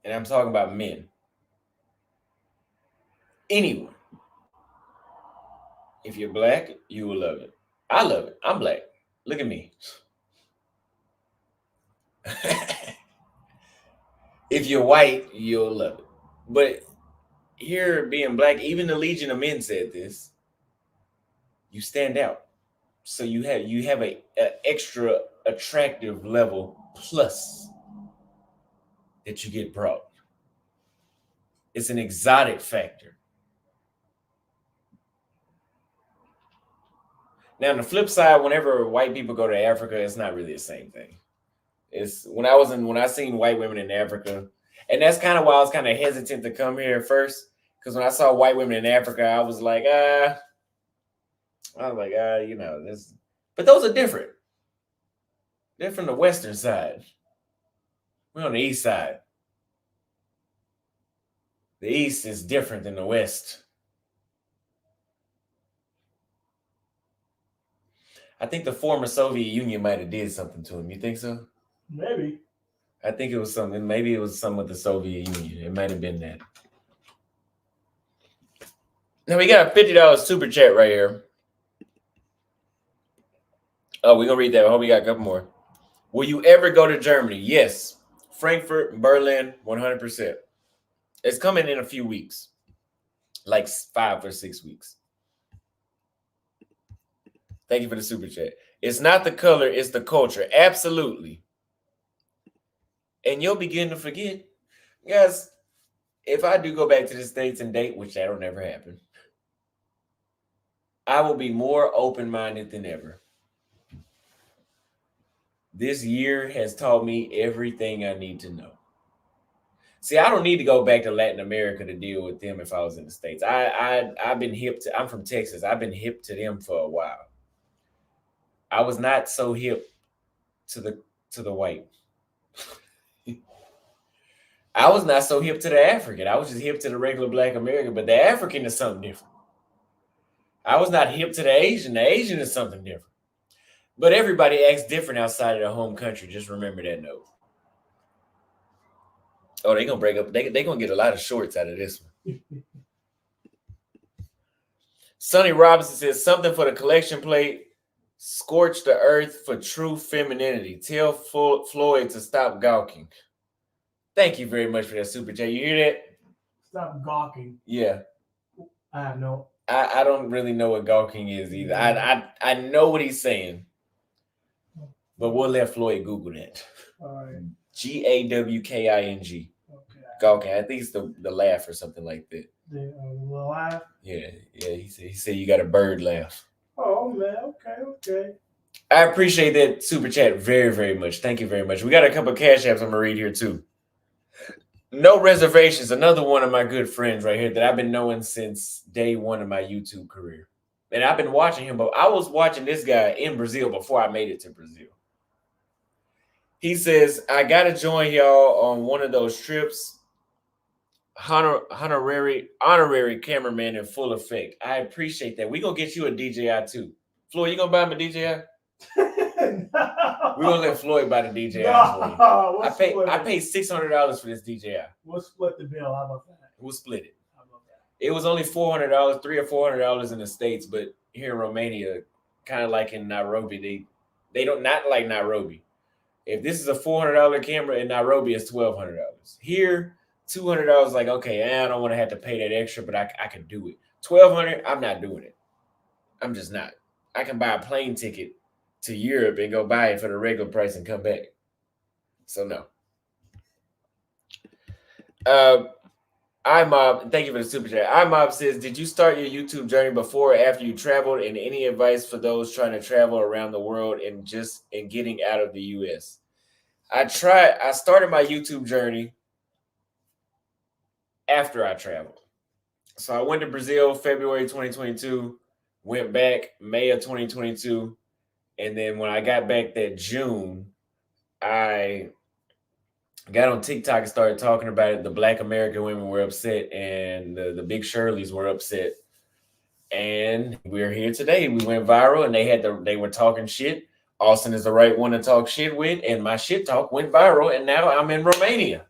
And I'm talking about men. Anyone. If you're black, you will love it. I love it. I'm black. Look at me. If you're white, you'll love it. But here, being black, even the Legion of Men said this. You stand out. So you have a extra attractive level plus that you get brought. It's an exotic factor. Now, on the flip side, whenever white people go to Africa, it's not really the same thing. It's when I seen white women in Africa, and that's kind of why I was kind of hesitant to come here at first, because when I saw white women in Africa, I was like, you know, this. But those are different. They're from the western side. We're on the east side. The east is different than the west. I think the former Soviet Union might have did something to him. You think so? Maybe. I think it was something. Maybe it was some with the Soviet Union. It might have been that. Now we got a $50 super chat right here. Oh, we're gonna read that. I hope we got a couple more. Will you ever go to Germany? Yes. Frankfurt, Berlin, 100%. It's coming in a few weeks, like 5 or 6 weeks. Thank you for the super chat. It's not the color, it's the culture. Absolutely. And you'll begin to forget. Guys, if I do go back to the States and date, which that'll never happen, I will be more open-minded than ever. This year has taught me everything I need to know. See, I don't need to go back to Latin America to deal with them if I was in the States. I've been hip to. I'm from Texas. I've been hip to them for a while. I was not so hip to the white. I was not so hip to the African. I was just hip to the regular Black American. But the African is something different. I was not hip to the Asian. The Asian is something different. But everybody acts different outside of their home country. Just remember that note. Oh, they're going to break up. They're going to get a lot of shorts out of this one. Sonny Robinson says, something for the collection plate. Scorch the earth for true femininity. Tell Floyd to stop gawking. Thank you very much for that super chat. You hear that? Stop gawking. Yeah. I have no. I don't really know what gawking is either. I know what he's saying. But we'll let Floyd Google that. All right. Gawking. Okay. Gawking. I think it's the laugh or something like that. The laugh? Yeah. He said you got a bird laugh. Oh, man. Okay. I appreciate that super chat very, very much. Thank you very much. We got a couple of cash apps I'm going to read here too. No Reservations, another one of my good friends right here that I've been knowing since day one of my YouTube career. And I've been watching him, but I was watching this guy in Brazil before I made it to Brazil. He says, I got to join y'all on one of those trips. Honorary cameraman in full effect. I appreciate that. We're going to get you a DJI too. Floyd, you going to buy him a DJI? No. We're going to let Floyd buy the DJI for you. I paid $600 for this DJI. We'll split the bill. How about that? We'll split it. How about that? It was only $400, $300 or $400 in the States, but here in Romania, kind of like in Nairobi, they don't, not like Nairobi. If this is a $400 camera in Nairobi, it's $1,200. Here, $200, like, okay, I don't want to have to pay that extra, but I can do it. $1,200, I'm not doing it. I'm just not. I can buy a plane ticket to Europe and go buy it for the regular price and come back. So no. iMob, thank you for the super chat. iMob says, did you start your YouTube journey before or after you traveled? And any advice for those trying to travel around the world and getting out of the US? I started my YouTube journey after I traveled. So I went to Brazil February 2022, went back May of 2022. And then when I got back that June, I got on TikTok and started talking about it. The Black American women were upset and the Big Shirleys were upset. And we're here today. We went viral and they were talking shit. Austin is the right one to talk shit with. And my shit talk went viral. And now I'm in Romania.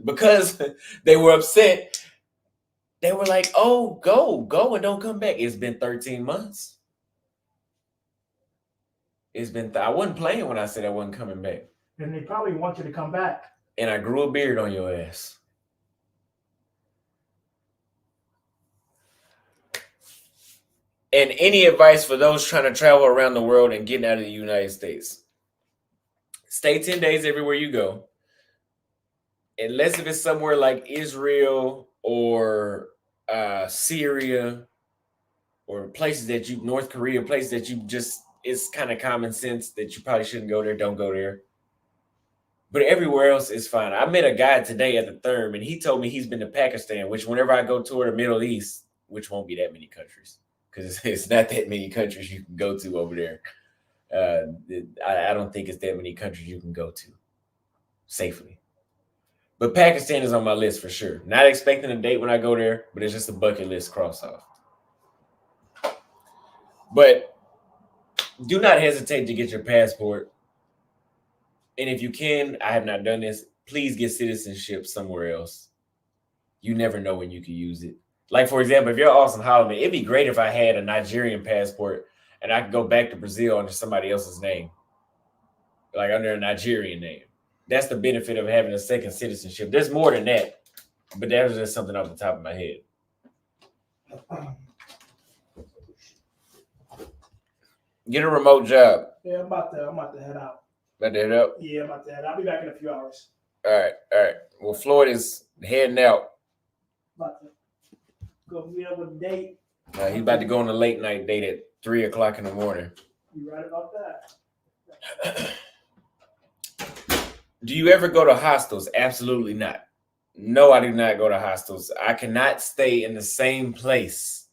Because they were upset. They were like, oh, go and don't come back. It's been 13 months. I wasn't playing when I said I wasn't coming back. And they probably want you to come back. And I grew a beard on your ass. And any advice for those trying to travel around the world and getting out of the United States? Stay 10 days everywhere you go. Unless if it's somewhere like Israel or Syria or North Korea, places that you just, it's kind of common sense that you probably shouldn't go there. Don't go there. But everywhere else is fine. I met a guy today at the Therm, and he told me he's been to Pakistan, which whenever I go toward the Middle East, which won't be that many countries, because it's not that many countries you can go to over there. I don't think it's that many countries you can go to safely. But Pakistan is on my list for sure. Not expecting a date when I go there, but it's just a bucket list cross off. But Do not hesitate to get your passport. And if you can, I have not done this, please get citizenship somewhere else. You never know when you can use it. Like, for example, if you're Austin Holloman, it'd be great if I had a Nigerian passport and I could go back to Brazil under somebody else's name, like under a Nigerian name. That's the benefit of having a second citizenship. There's more than that, but that was just something off the top of my head. Get a remote job. Yeah, I'm about to head out. About to head out? Yeah, I'm about to head out. I'll be back in a few hours. All right. Well, Floyd is heading out. About to go meet up with a date. He's about to go on a late night date at 3 o'clock in the morning. You right about that. Do you ever go to hostels? Absolutely not. No, I do not go to hostels. I cannot stay in the same place.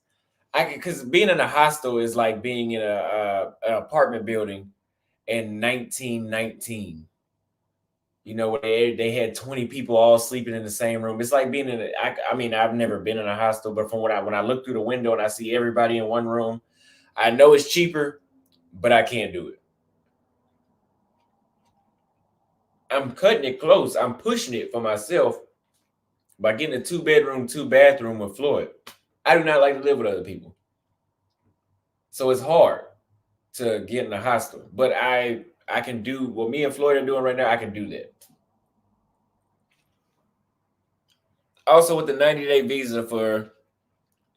Because being in a hostel is like being in an apartment building in 1919. You know, they had 20 people all sleeping in the same room. It's like being in I mean, I've never been in a hostel, but from when I look through the window and I see everybody in one room, I know it's cheaper, but I can't do it. I'm cutting it close. I'm pushing it for myself by getting a 2-bedroom, 2-bathroom with Floyd. I do not like to live with other people. So it's hard to get in a hostel. But I can do what me and Floyd are doing right now. I can do that. Also, with the 90-day visa for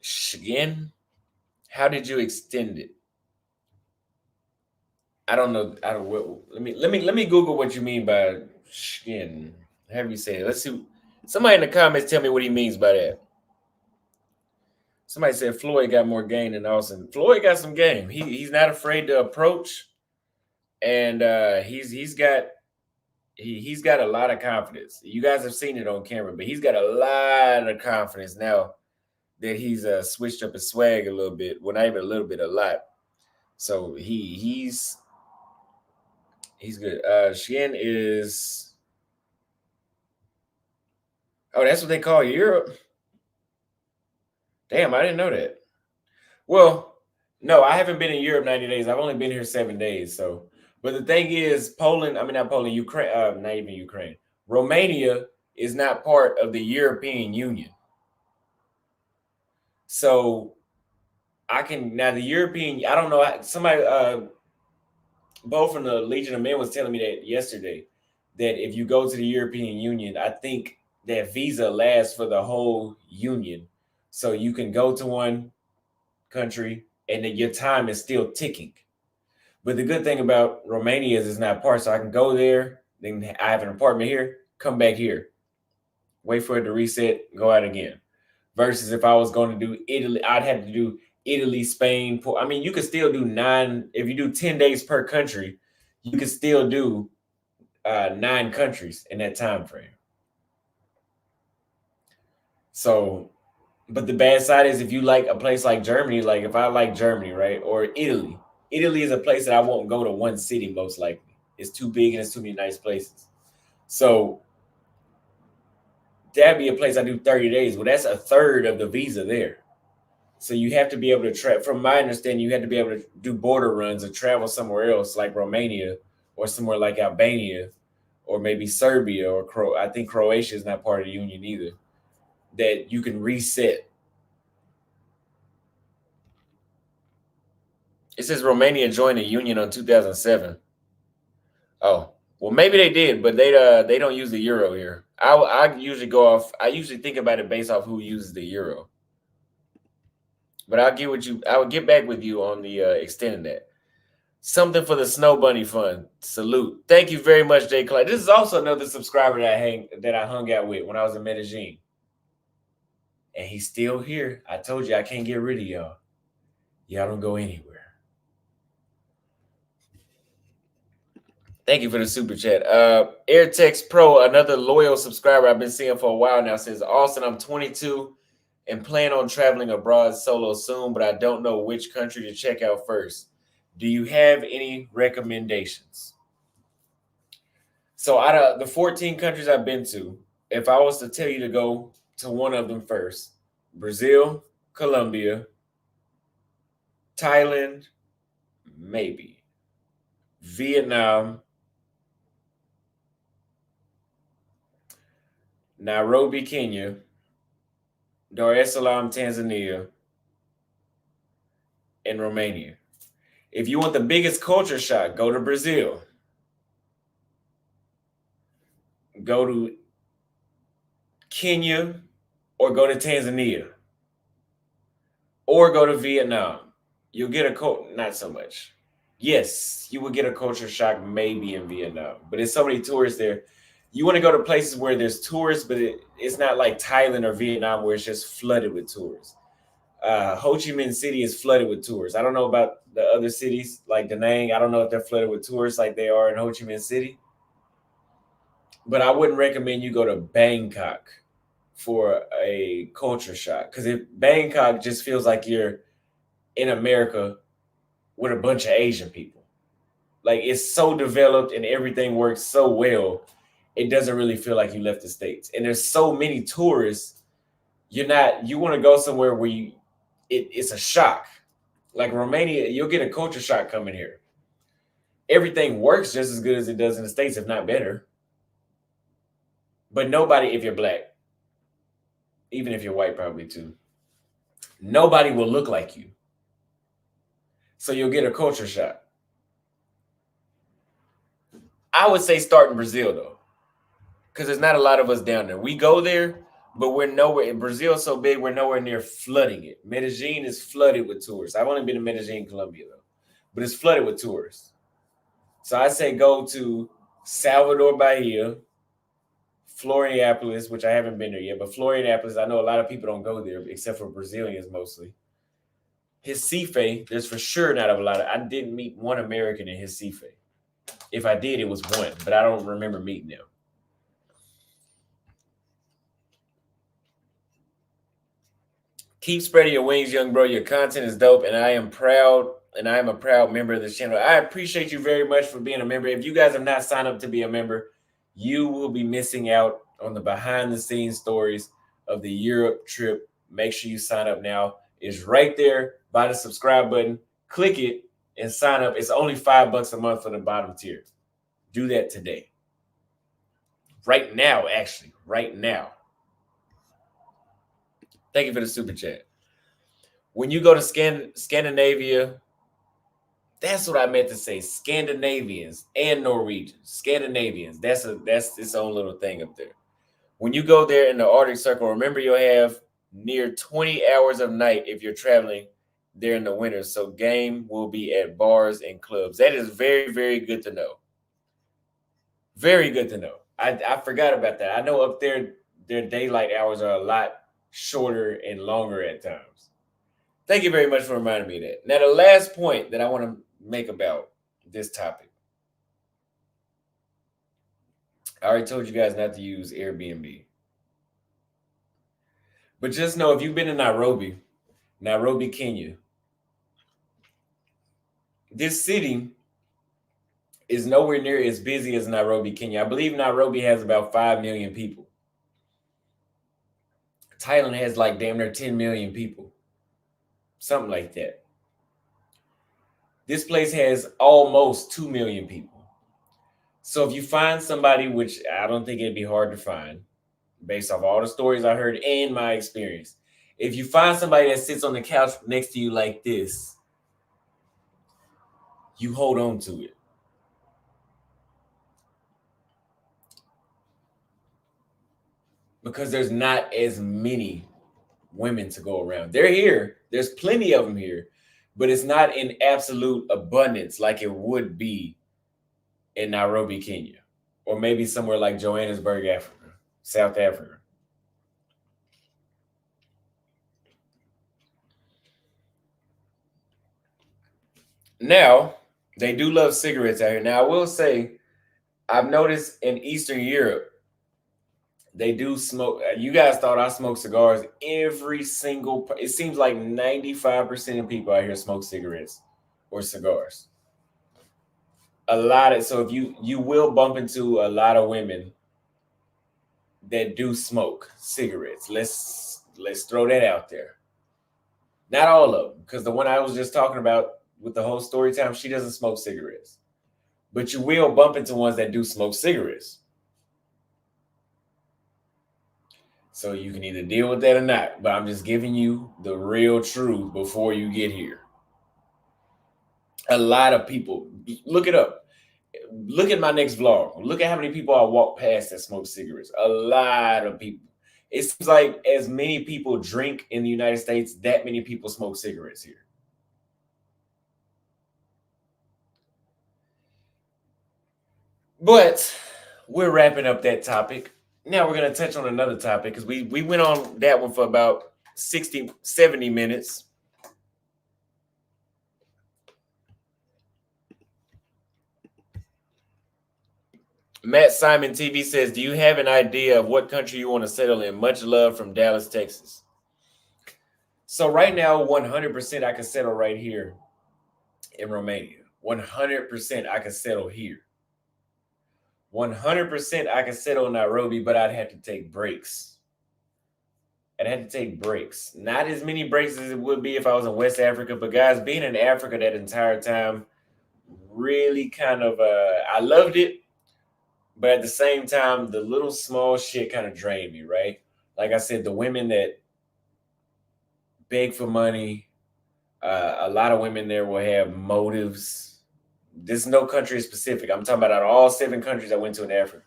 Hygiene, how did you extend it? I don't know. Let me Google what you mean by Hygiene. However you say it. Let's see. Somebody in the comments tell me what he means by that. Somebody said Floyd got more game than Austin. Floyd got some game. He's not afraid to approach, and he's got a lot of confidence. You guys have seen it on camera, but he's got a lot of confidence now that he's switched up his swag a little bit. Well, not even a little bit, a lot. So he's good. Shen is. Oh, that's what they call Europe. Damn, I didn't know that. Well, no, I haven't been in Europe 90 days. I've only been here 7 days. So, but the thing is, Ukraine, not even Ukraine. Romania is not part of the European Union. So I can now the European, I don't know, somebody Bo from the Legion of Men was telling me that yesterday, that if you go to the European Union, I think that visa lasts for the whole union. So you can go to one country and then your time is still ticking. But the good thing about Romania is it's not part. So I can go there, then I have an apartment here, come back here, wait for it to reset, go out again. Versus if I was going to do Italy, I'd have to do Italy, Spain. I mean, you could still do 9. If you do 10 days per country, you could still do 9 countries in that time frame. So, but the bad side is if you like a place like Germany, like if I like Germany, right, or Italy, Italy is a place that I won't go to one city most likely. It's too big and it's too many nice places. So that'd be a place I do 30 days. Well, that's a third of the visa there. So you have to be able to travel. From my understanding, you have to be able to do border runs or travel somewhere else, like Romania or somewhere like Albania or maybe Serbia or I think Croatia is not part of the union either, that you can reset. It says Romania joined the union in 2007. Oh, well, maybe they did, but they don't use the euro here. I usually think about it based off who uses the euro. But I will get back with you on the extending that. Something for the Snow Bunny Fund. Salute. Thank you very much, Jay Clay. This is also another subscriber that I hung out with when I was in Medellin. And he's still here. I told you I can't get rid of y'all. Y'all don't go anywhere. Thank you for the super chat. AirTex Pro, another loyal subscriber I've been seeing for a while now, says, Austin, I'm 22 and plan on traveling abroad solo soon, but I don't know which country to check out first. Do you have any recommendations? So out of the 14 countries I've been to, if I was to tell you to go to one of them first, Brazil, Colombia, Thailand, maybe. Vietnam, Nairobi, Kenya, Dar es Salaam, Tanzania, and Romania. If you want the biggest culture shock, go to Brazil. Go to Kenya or go to Tanzania or go to Vietnam. You'll get not so much. Yes, you will get a culture shock maybe in Vietnam, but there's so many tourists there. You want to go to places where there's tourists, but it's not like Thailand or Vietnam where it's just flooded with tourists. Ho Chi Minh City is flooded with tourists. I don't know about the other cities like Da Nang. I don't know if they're flooded with tourists like they are in Ho Chi Minh City. But I wouldn't recommend you go to Bangkok for a culture shock because if Bangkok just feels like you're in America with a bunch of Asian people. Like it's so developed and everything works so well, it doesn't really feel like you left the States. And there's so many tourists, you want to go somewhere where it's a shock. Like Romania, you'll get a culture shock coming here. Everything works just as good as it does in the States, if not better. But nobody, if you're black, even if you're white, probably too, nobody will look like you. So you'll get a culture shock. I would say start in Brazil though, because there's not a lot of us down there. We go there, but we're nowhere. Brazil's so big, we're nowhere near flooding it. Medellin is flooded with tourists. I've only been to Medellin, Colombia though, but it's flooded with tourists. So I say go to Salvador Bahia, Florianopolis, which I haven't been there yet, but Florianopolis, I know a lot of people don't go there except for Brazilians mostly. Recife, there's for sure not a lot of. I didn't meet one American in Recife. If I did, it was one, but I don't remember meeting them. Keep spreading your wings, young bro. Your content is dope, and I am proud, and I am a proud member of this channel. I appreciate you very much for being a member. If you guys have not signed up to be a member, you will be missing out on the behind-the-scenes stories of the Europe trip. Make sure you sign up now. It's right there by the subscribe button. Click it and sign up. It's only $5 a month for the bottom tier. Do that today. Right now, actually. Right now. Thank you for the super chat. When you go to Scandinavia, that's what I meant to say. Scandinavians and Norwegians. Scandinavians. That's its own little thing up there. When you go there in the Arctic Circle, remember you'll have near 20 hours of night if you're traveling there in the winter. So game will be at bars and clubs. That is very, very good to know. Very good to know. I forgot about that. I know up there, their daylight hours are a lot shorter and longer at times. Thank you very much for reminding me of that. Now, the last point that I want to make about this topic. I already told you guys not to use Airbnb. But just know if you've been in Nairobi, Kenya, this city is nowhere near as busy as Nairobi, Kenya. I believe Nairobi has about 5 million people. Thailand has like damn near 10 million people. Something like that. This place has almost 2 million people. So if you find somebody, which I don't think it'd be hard to find, based off all the stories I heard and my experience, if you find somebody that sits on the couch next to you like this, you hold on to it. Because there's not as many women to go around. They're here. There's plenty of them here, but it's not in absolute abundance like it would be in Nairobi, Kenya, or maybe somewhere like Johannesburg, Africa, South Africa. Now, they do love cigarettes out here. Now, I will say, I've noticed in Eastern Europe, they do smoke. You guys thought I smoked cigars. It seems like 95% of people out here smoke cigarettes or cigars. So if you will bump into a lot of women that do smoke cigarettes. Let's throw that out there. Not all of them, because the one I was just talking about with the whole story time, she doesn't smoke cigarettes. but you will bump into ones that do smoke cigarettes. So you can either deal with that or not. But I'm just giving you the real truth before you get here. A lot of people, look it up. Look at my next vlog. Look at how many people I walk past that smoke cigarettes. A lot of people. It seems like as many people drink in the United States, that many people smoke cigarettes here. But we're wrapping up that topic. Now we're going to touch on another topic because we went on that one for about 60, 70 minutes. Matt Simon TV says, do you have an idea of what country you want to settle in? Much love from Dallas, Texas. So right now, 100% I can settle right here in Romania. 100% I can settle here. 100% I can settle in Nairobi, but I'd have to take breaks. I'd have to take breaks. Not as many breaks as it would be if I was in West Africa, but guys, being in Africa that entire time really kind of, I loved it. But at the same time, the little small shit kind of drained me, right? Like I said, the women that beg for money, a lot of women there will have motives. This is no country specific. I'm talking about out of all 7 countries I went to in Africa.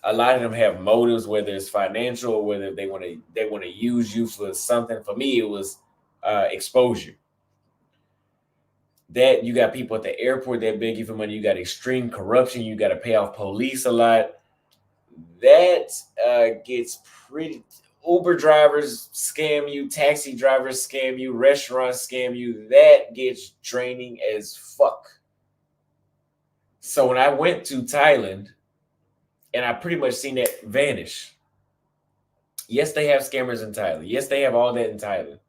A lot of them have motives, whether it's financial or whether they want to use you for something. For me, it was exposure. That you got people at the airport that beg you for money. You got extreme corruption. You got to pay off police a lot. That gets pretty. Uber drivers scam you, taxi drivers scam you, restaurants scam you. That gets draining as fuck. So when I went to Thailand, and I pretty much seen that vanish. Yes, they have scammers in Thailand. Yes, they have all that in Thailand.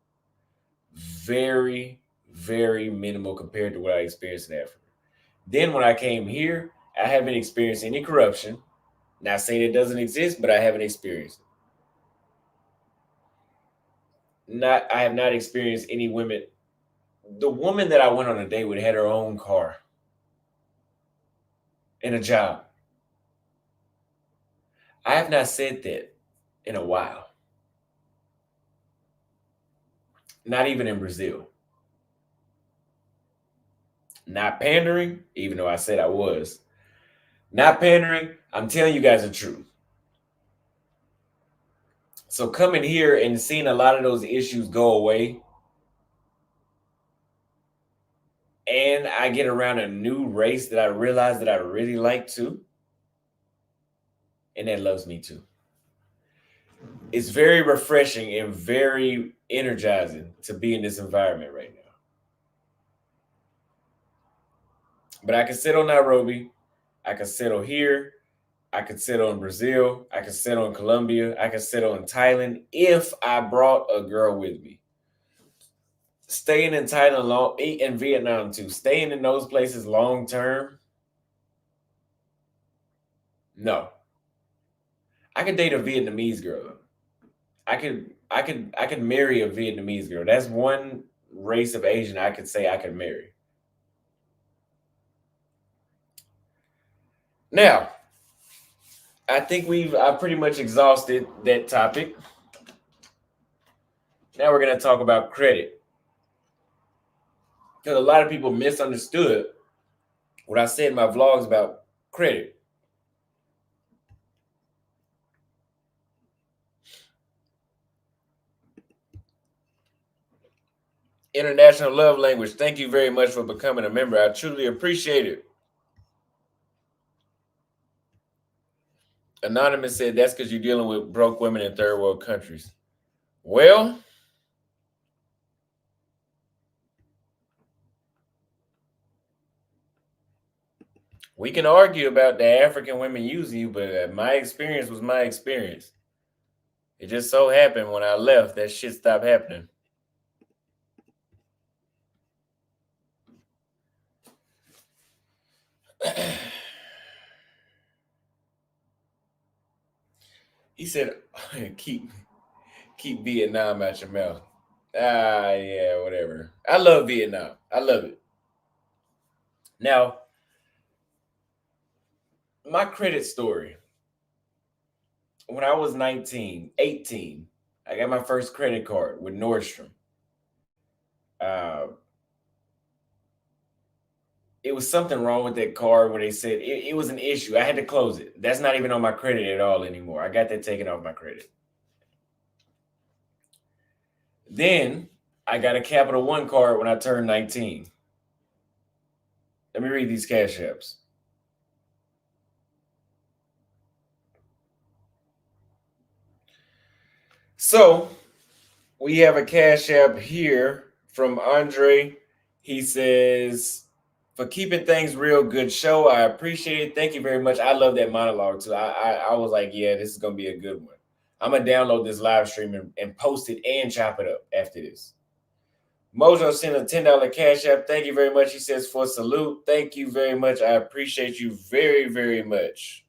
Very, very minimal compared to what I experienced in Africa. Then when I came here, I haven't experienced any corruption. Not saying it doesn't exist, but I haven't experienced it. I have not experienced any women. The woman that I went on a date with had her own car and a job. I have not said that in a while. Not even in Brazil. Not pandering, even though I said I was. Not pandering, I'm telling you guys the truth. So coming here and seeing a lot of those issues go away, and I get around a new race that I realize that I really like too, and that loves me too. It's very refreshing and very energizing to be in this environment right now. But I can settle Nairobi, I can settle here, I could settle in Brazil, I could settle in Colombia, I could settle in Thailand if I brought a girl with me. Staying in Thailand and Vietnam too, staying in those places long term, no. I could date a Vietnamese girl. I could marry a Vietnamese girl. That's one race of Asian I could say I could marry. Now, I think I pretty much exhausted that topic. Now we're going to talk about credit. Because a lot of people misunderstood what I said in my vlogs about credit. International Love Language, thank you very much for becoming a member. I truly appreciate it. Anonymous said that's because you're dealing with broke women in third world countries. Well, we can argue about the African women using you, but my experience was my experience. It just so happened when I left, that shit stopped happening. He said, keep Vietnam out your mouth. Yeah, whatever. I love Vietnam. I love it. Now, my credit story. When I was 19, 18, I got my first credit card with Nordstrom. Uh, it was something wrong with that card where they said it was an issue. I had to close it. That's not even on my credit at all anymore. I got that taken off my credit. Then I got a Capital One card when I turned 19. Let me read these cash apps. So we have a cash app here from Andre. He says, for keeping things real, good show. I appreciate it. Thank you very much. I love that monologue too. I was like, yeah, this is going to be a good one. I'm going to download this live stream and post it and chop it up after this. Mojo sent a $10 cash app. Thank you very much. He says, for salute. Thank you very much. I appreciate you very, very much.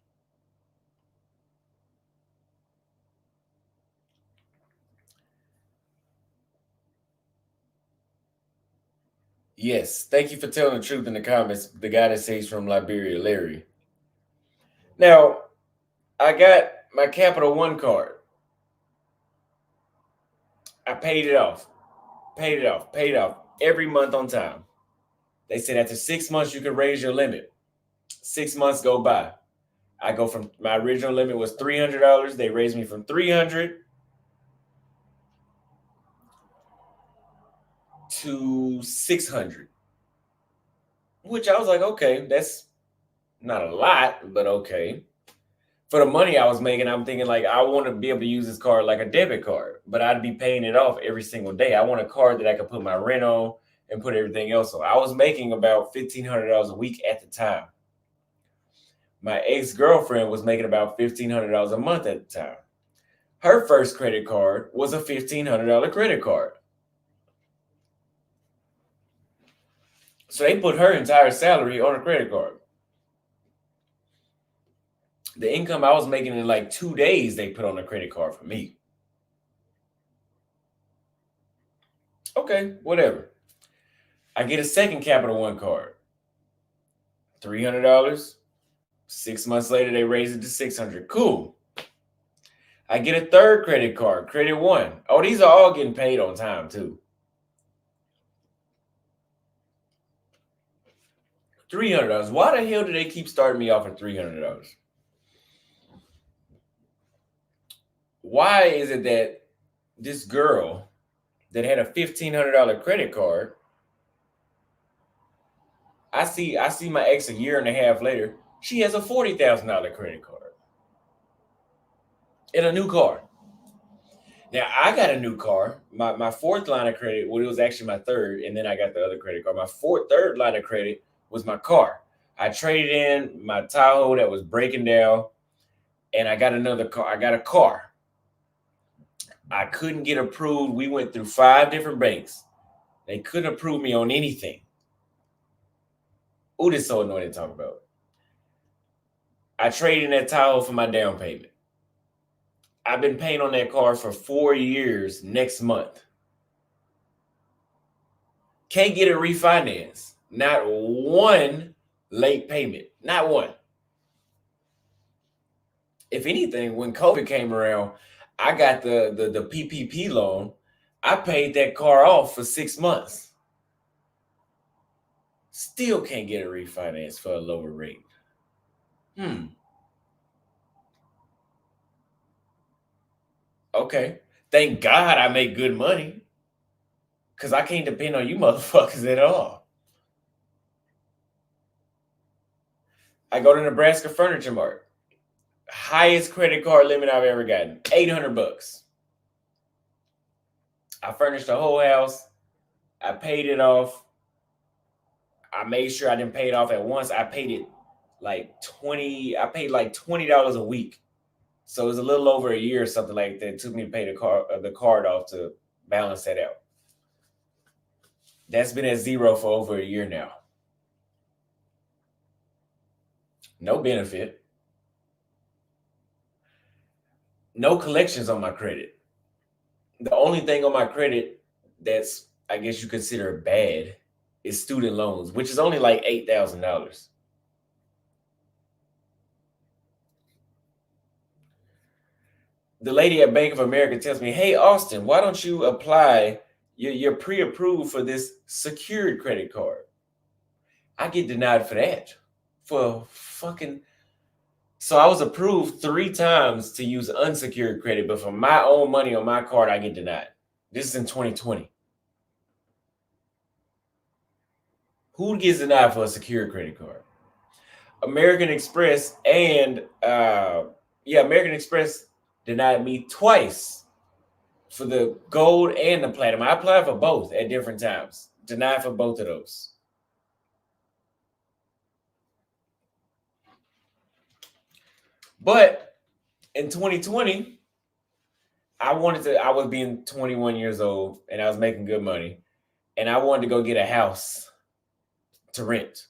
Yes. Thank you for telling the truth in the comments. The guy that says from Liberia, Larry. Now, I got my Capital One card. I paid it off every month on time. They said after 6 months, you can raise your limit. 6 months go by. I go from my original limit was $300. They raised me from $300 to $600, which I was like, okay, that's not a lot, but okay. For the money I was making, I'm thinking like, I want to be able to use this card like a debit card, but I'd be paying it off every single day. I want a card that I could put my rent on and put everything else on. I was making about $1,500 a week at the time. My ex-girlfriend was making about $1,500 a month at the time. Her first credit card was a $1,500 credit card. So they put her entire salary on a credit card. The income I was making in like 2 days, they put on a credit card for me. Okay, whatever. I get a second Capital One card. $300. 6 months later, they raise it to $600. Cool. I get a third credit card, Credit One. Oh, these are all getting paid on time too. $300. Why the hell do they keep starting me off at $300? Why is it that this girl that had a $1,500 credit card, I see my ex a year and a half later, she has a $40,000 credit card and a new car. Now I got a new car. My fourth line of credit, well, it was actually my third, and then I got the other credit card. My third line of credit was my car. I traded in my Tahoe that was breaking down, and I got another car. I got a car. I couldn't get approved. We went through 5 different banks. They couldn't approve me on anything. Oh, this is so annoying to talk about. I traded in that Tahoe for my down payment. I've been paying on that car for 4 years next month. Can't get a refinance. Not one late payment. Not one. If anything, when COVID came around, I got the PPP loan. I paid that car off for 6 months. Still can't get a refinance for a lower rate. Okay. Thank God I make good money, because I can't depend on you motherfuckers at all. I go to Nebraska Furniture Mart. Highest credit card limit I've ever gotten, $800. I furnished the whole house. I paid it off. I made sure I didn't pay it off at once. I paid it like $20 a week. So it was a little over a year or something like that. It took me to pay the card off to balance that out. That's been at zero for over a year now. No benefit. No collections on my credit. The only thing on my credit that's, I guess you consider bad, is student loans, which is only like $8,000. the lady at Bank of America tells me, "Hey, Austin, why don't you apply? You're pre-approved for this secured credit card." I get denied for that. For fucking So I was approved 3 times to use unsecured credit, but for my own money on my card, I get denied. This is in 2020. Who gets denied for a secured credit card? American Express and American Express denied me twice for the gold and the platinum. I applied for both at different times. Denied for both of those. But in 2020, I was being 21 years old and I was making good money. And I wanted to go get a house to rent.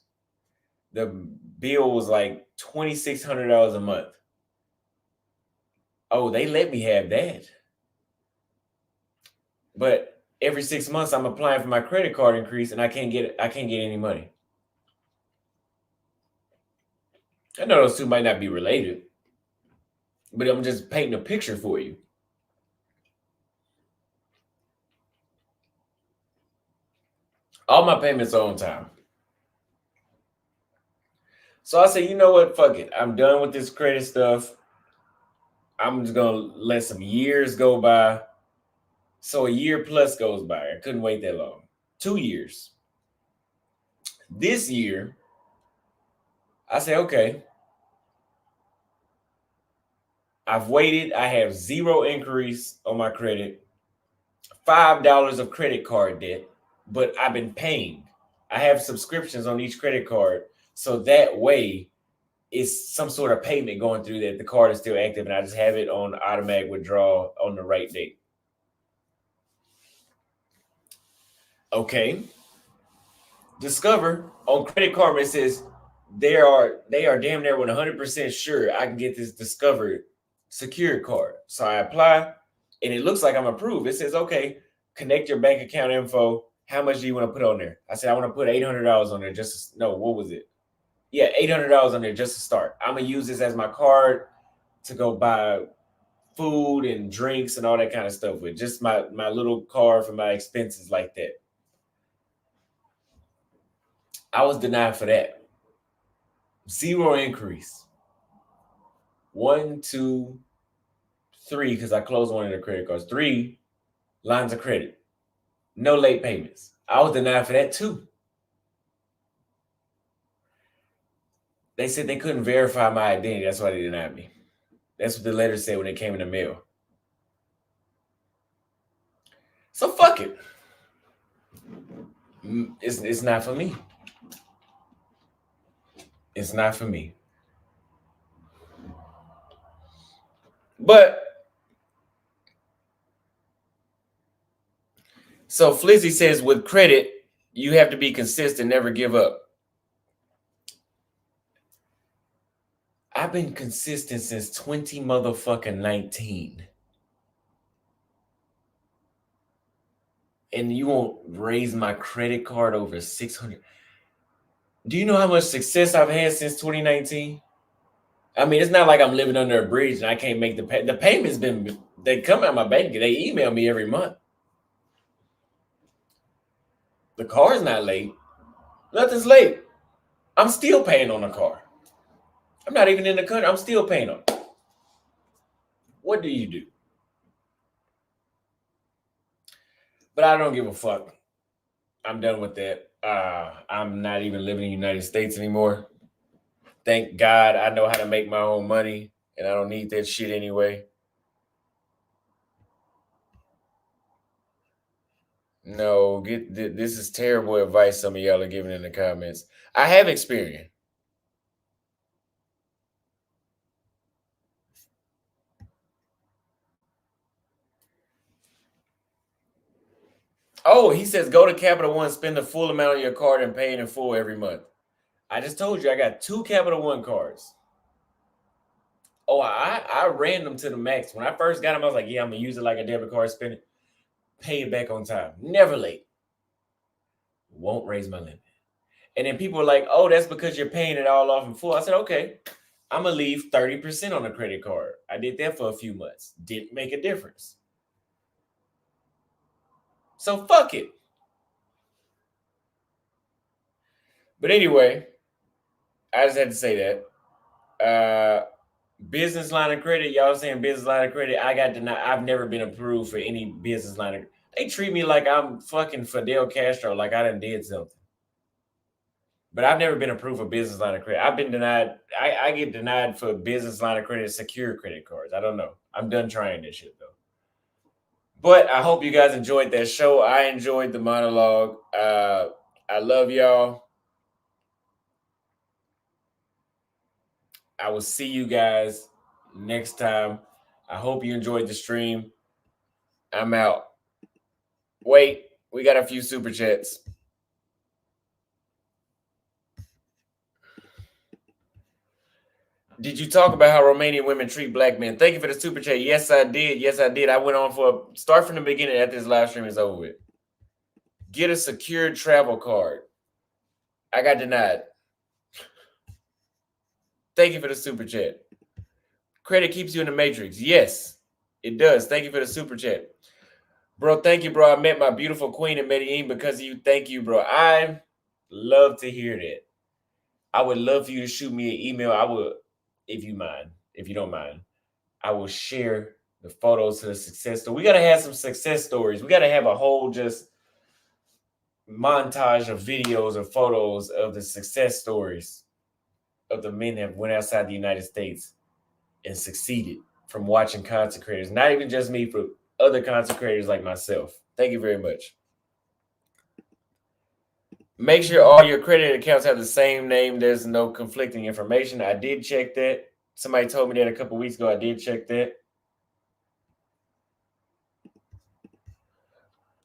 The bill was like $2,600 a month. Oh, they let me have that. But every 6 months I'm applying for my credit card increase and I can't get any money. I know those two might not be related, but I'm just painting a picture for you. All my payments are on time. So I say, you know what? Fuck it. I'm done with this credit stuff. I'm just going to let some years go by. So a year plus goes by. I couldn't wait that long. 2 years. This year, I say, okay. I've waited. I have 0 increase on my credit. $5 of credit card debt, but I've been paying. I have subscriptions on each credit card. So that way it's some sort of payment going through that the card is still active and I just have it on automatic withdrawal on the right date. Okay. Discover on Credit Karma, it says they are damn near 100% sure I can get this Discover secured card. So I apply and it looks like I'm approved. It says, okay, connect your bank account info. How much do you want to put on there? I said, I want to put $800 on there what was it? Yeah, $800 on there just to start. I'm going to use this as my card to go buy food and drinks and all that kind of stuff with. Just my little card for my expenses like that. I was denied for that. 0 increase. 1, 2, 3, because I closed one of the credit cards. 3 lines of credit. No late payments. I was denied for that too. They said they couldn't verify my identity. That's why they denied me. That's what the letter said when it came in the mail. So fuck it. It's not for me. It's not for me. But so Flizzy says with credit, you have to be consistent, never give up. I've been consistent since 2019. And you won't raise my credit card over 600. Do you know how much success I've had since 2019? I mean, it's not like I'm living under a bridge and I can't make the payments. They come out my bank. They email me every month. The car's not late. Nothing's late. I'm still paying on the car. I'm not even in the country. I'm still paying on it. What do you do? But I don't give a fuck. I'm done with that. I'm not even living in the United States anymore. Thank God I know how to make my own money and I don't need that shit anyway. No, this is terrible advice some of y'all are giving in the comments. I have experience. Oh, he says go to Capital One, spend the full amount on your card and pay it in full every month. I just told you I got 2 Capital One cards. Oh, I ran them to the max. When I first got them, I was like, yeah, I'm going to use it like a debit card, spend it, pay it back on time. Never late. Won't raise my limit. And then people are like, oh, that's because you're paying it all off in full. I said, okay, I'm gonna leave 30% on a credit card. I did that for a few months. Didn't make a difference. So fuck it. But anyway, I just had to say that. Business line of credit, y'all saying business line of credit. I got denied. I've never been approved for any business line of. They treat me like I'm fucking Fidel Castro, like I done did something. But I've never been approved for business line of credit. I've been denied. I get denied for business line of credit, secure credit cards. I don't know. I'm done trying this shit though. But I hope you guys enjoyed that show. I enjoyed the monologue. I love y'all. I will see you guys next time. I hope you enjoyed the stream. I'm out. Wait, we got a few super chats. Did you talk about how Romanian women treat black men? Thank you for the super chat. Yes, I did. Yes, I did. I went on for start from the beginning after this live stream is over with. Get a secured travel card. I got denied. Thank you for the super chat. Credit keeps you in the matrix. Yes, it does. Thank you for the super chat. Bro, thank you, bro. I met my beautiful queen in Medellin because of you. Thank you, bro. I love to hear that. I would love for you to shoot me an email. I would, if you mind, if you don't mind, I will share the photos to the success story. We got to have some success stories. We got to have a whole just montage of videos or photos of the success stories of the men that went outside the United States and succeeded from watching content creators. Not even just me, but other content creators like myself. Thank you very much. Make sure all your credit accounts have the same name. There's no conflicting information. I did check that. Somebody told me that a couple weeks ago. I did check that.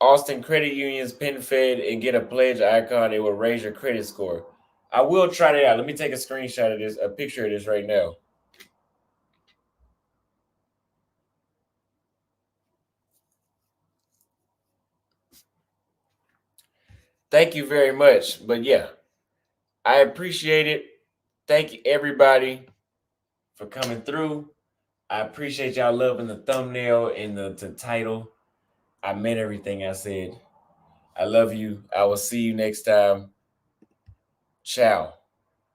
Austin credit unions pin fed and get a pledge icon. It will raise your credit score. I will try that out. Let me take a screenshot of this, a picture of this right now. Thank you very much. But yeah, I appreciate it. Thank you, everybody, for coming through. I appreciate y'all loving the thumbnail and the title. I meant everything I said. I love you. I will see you next time. Ciao.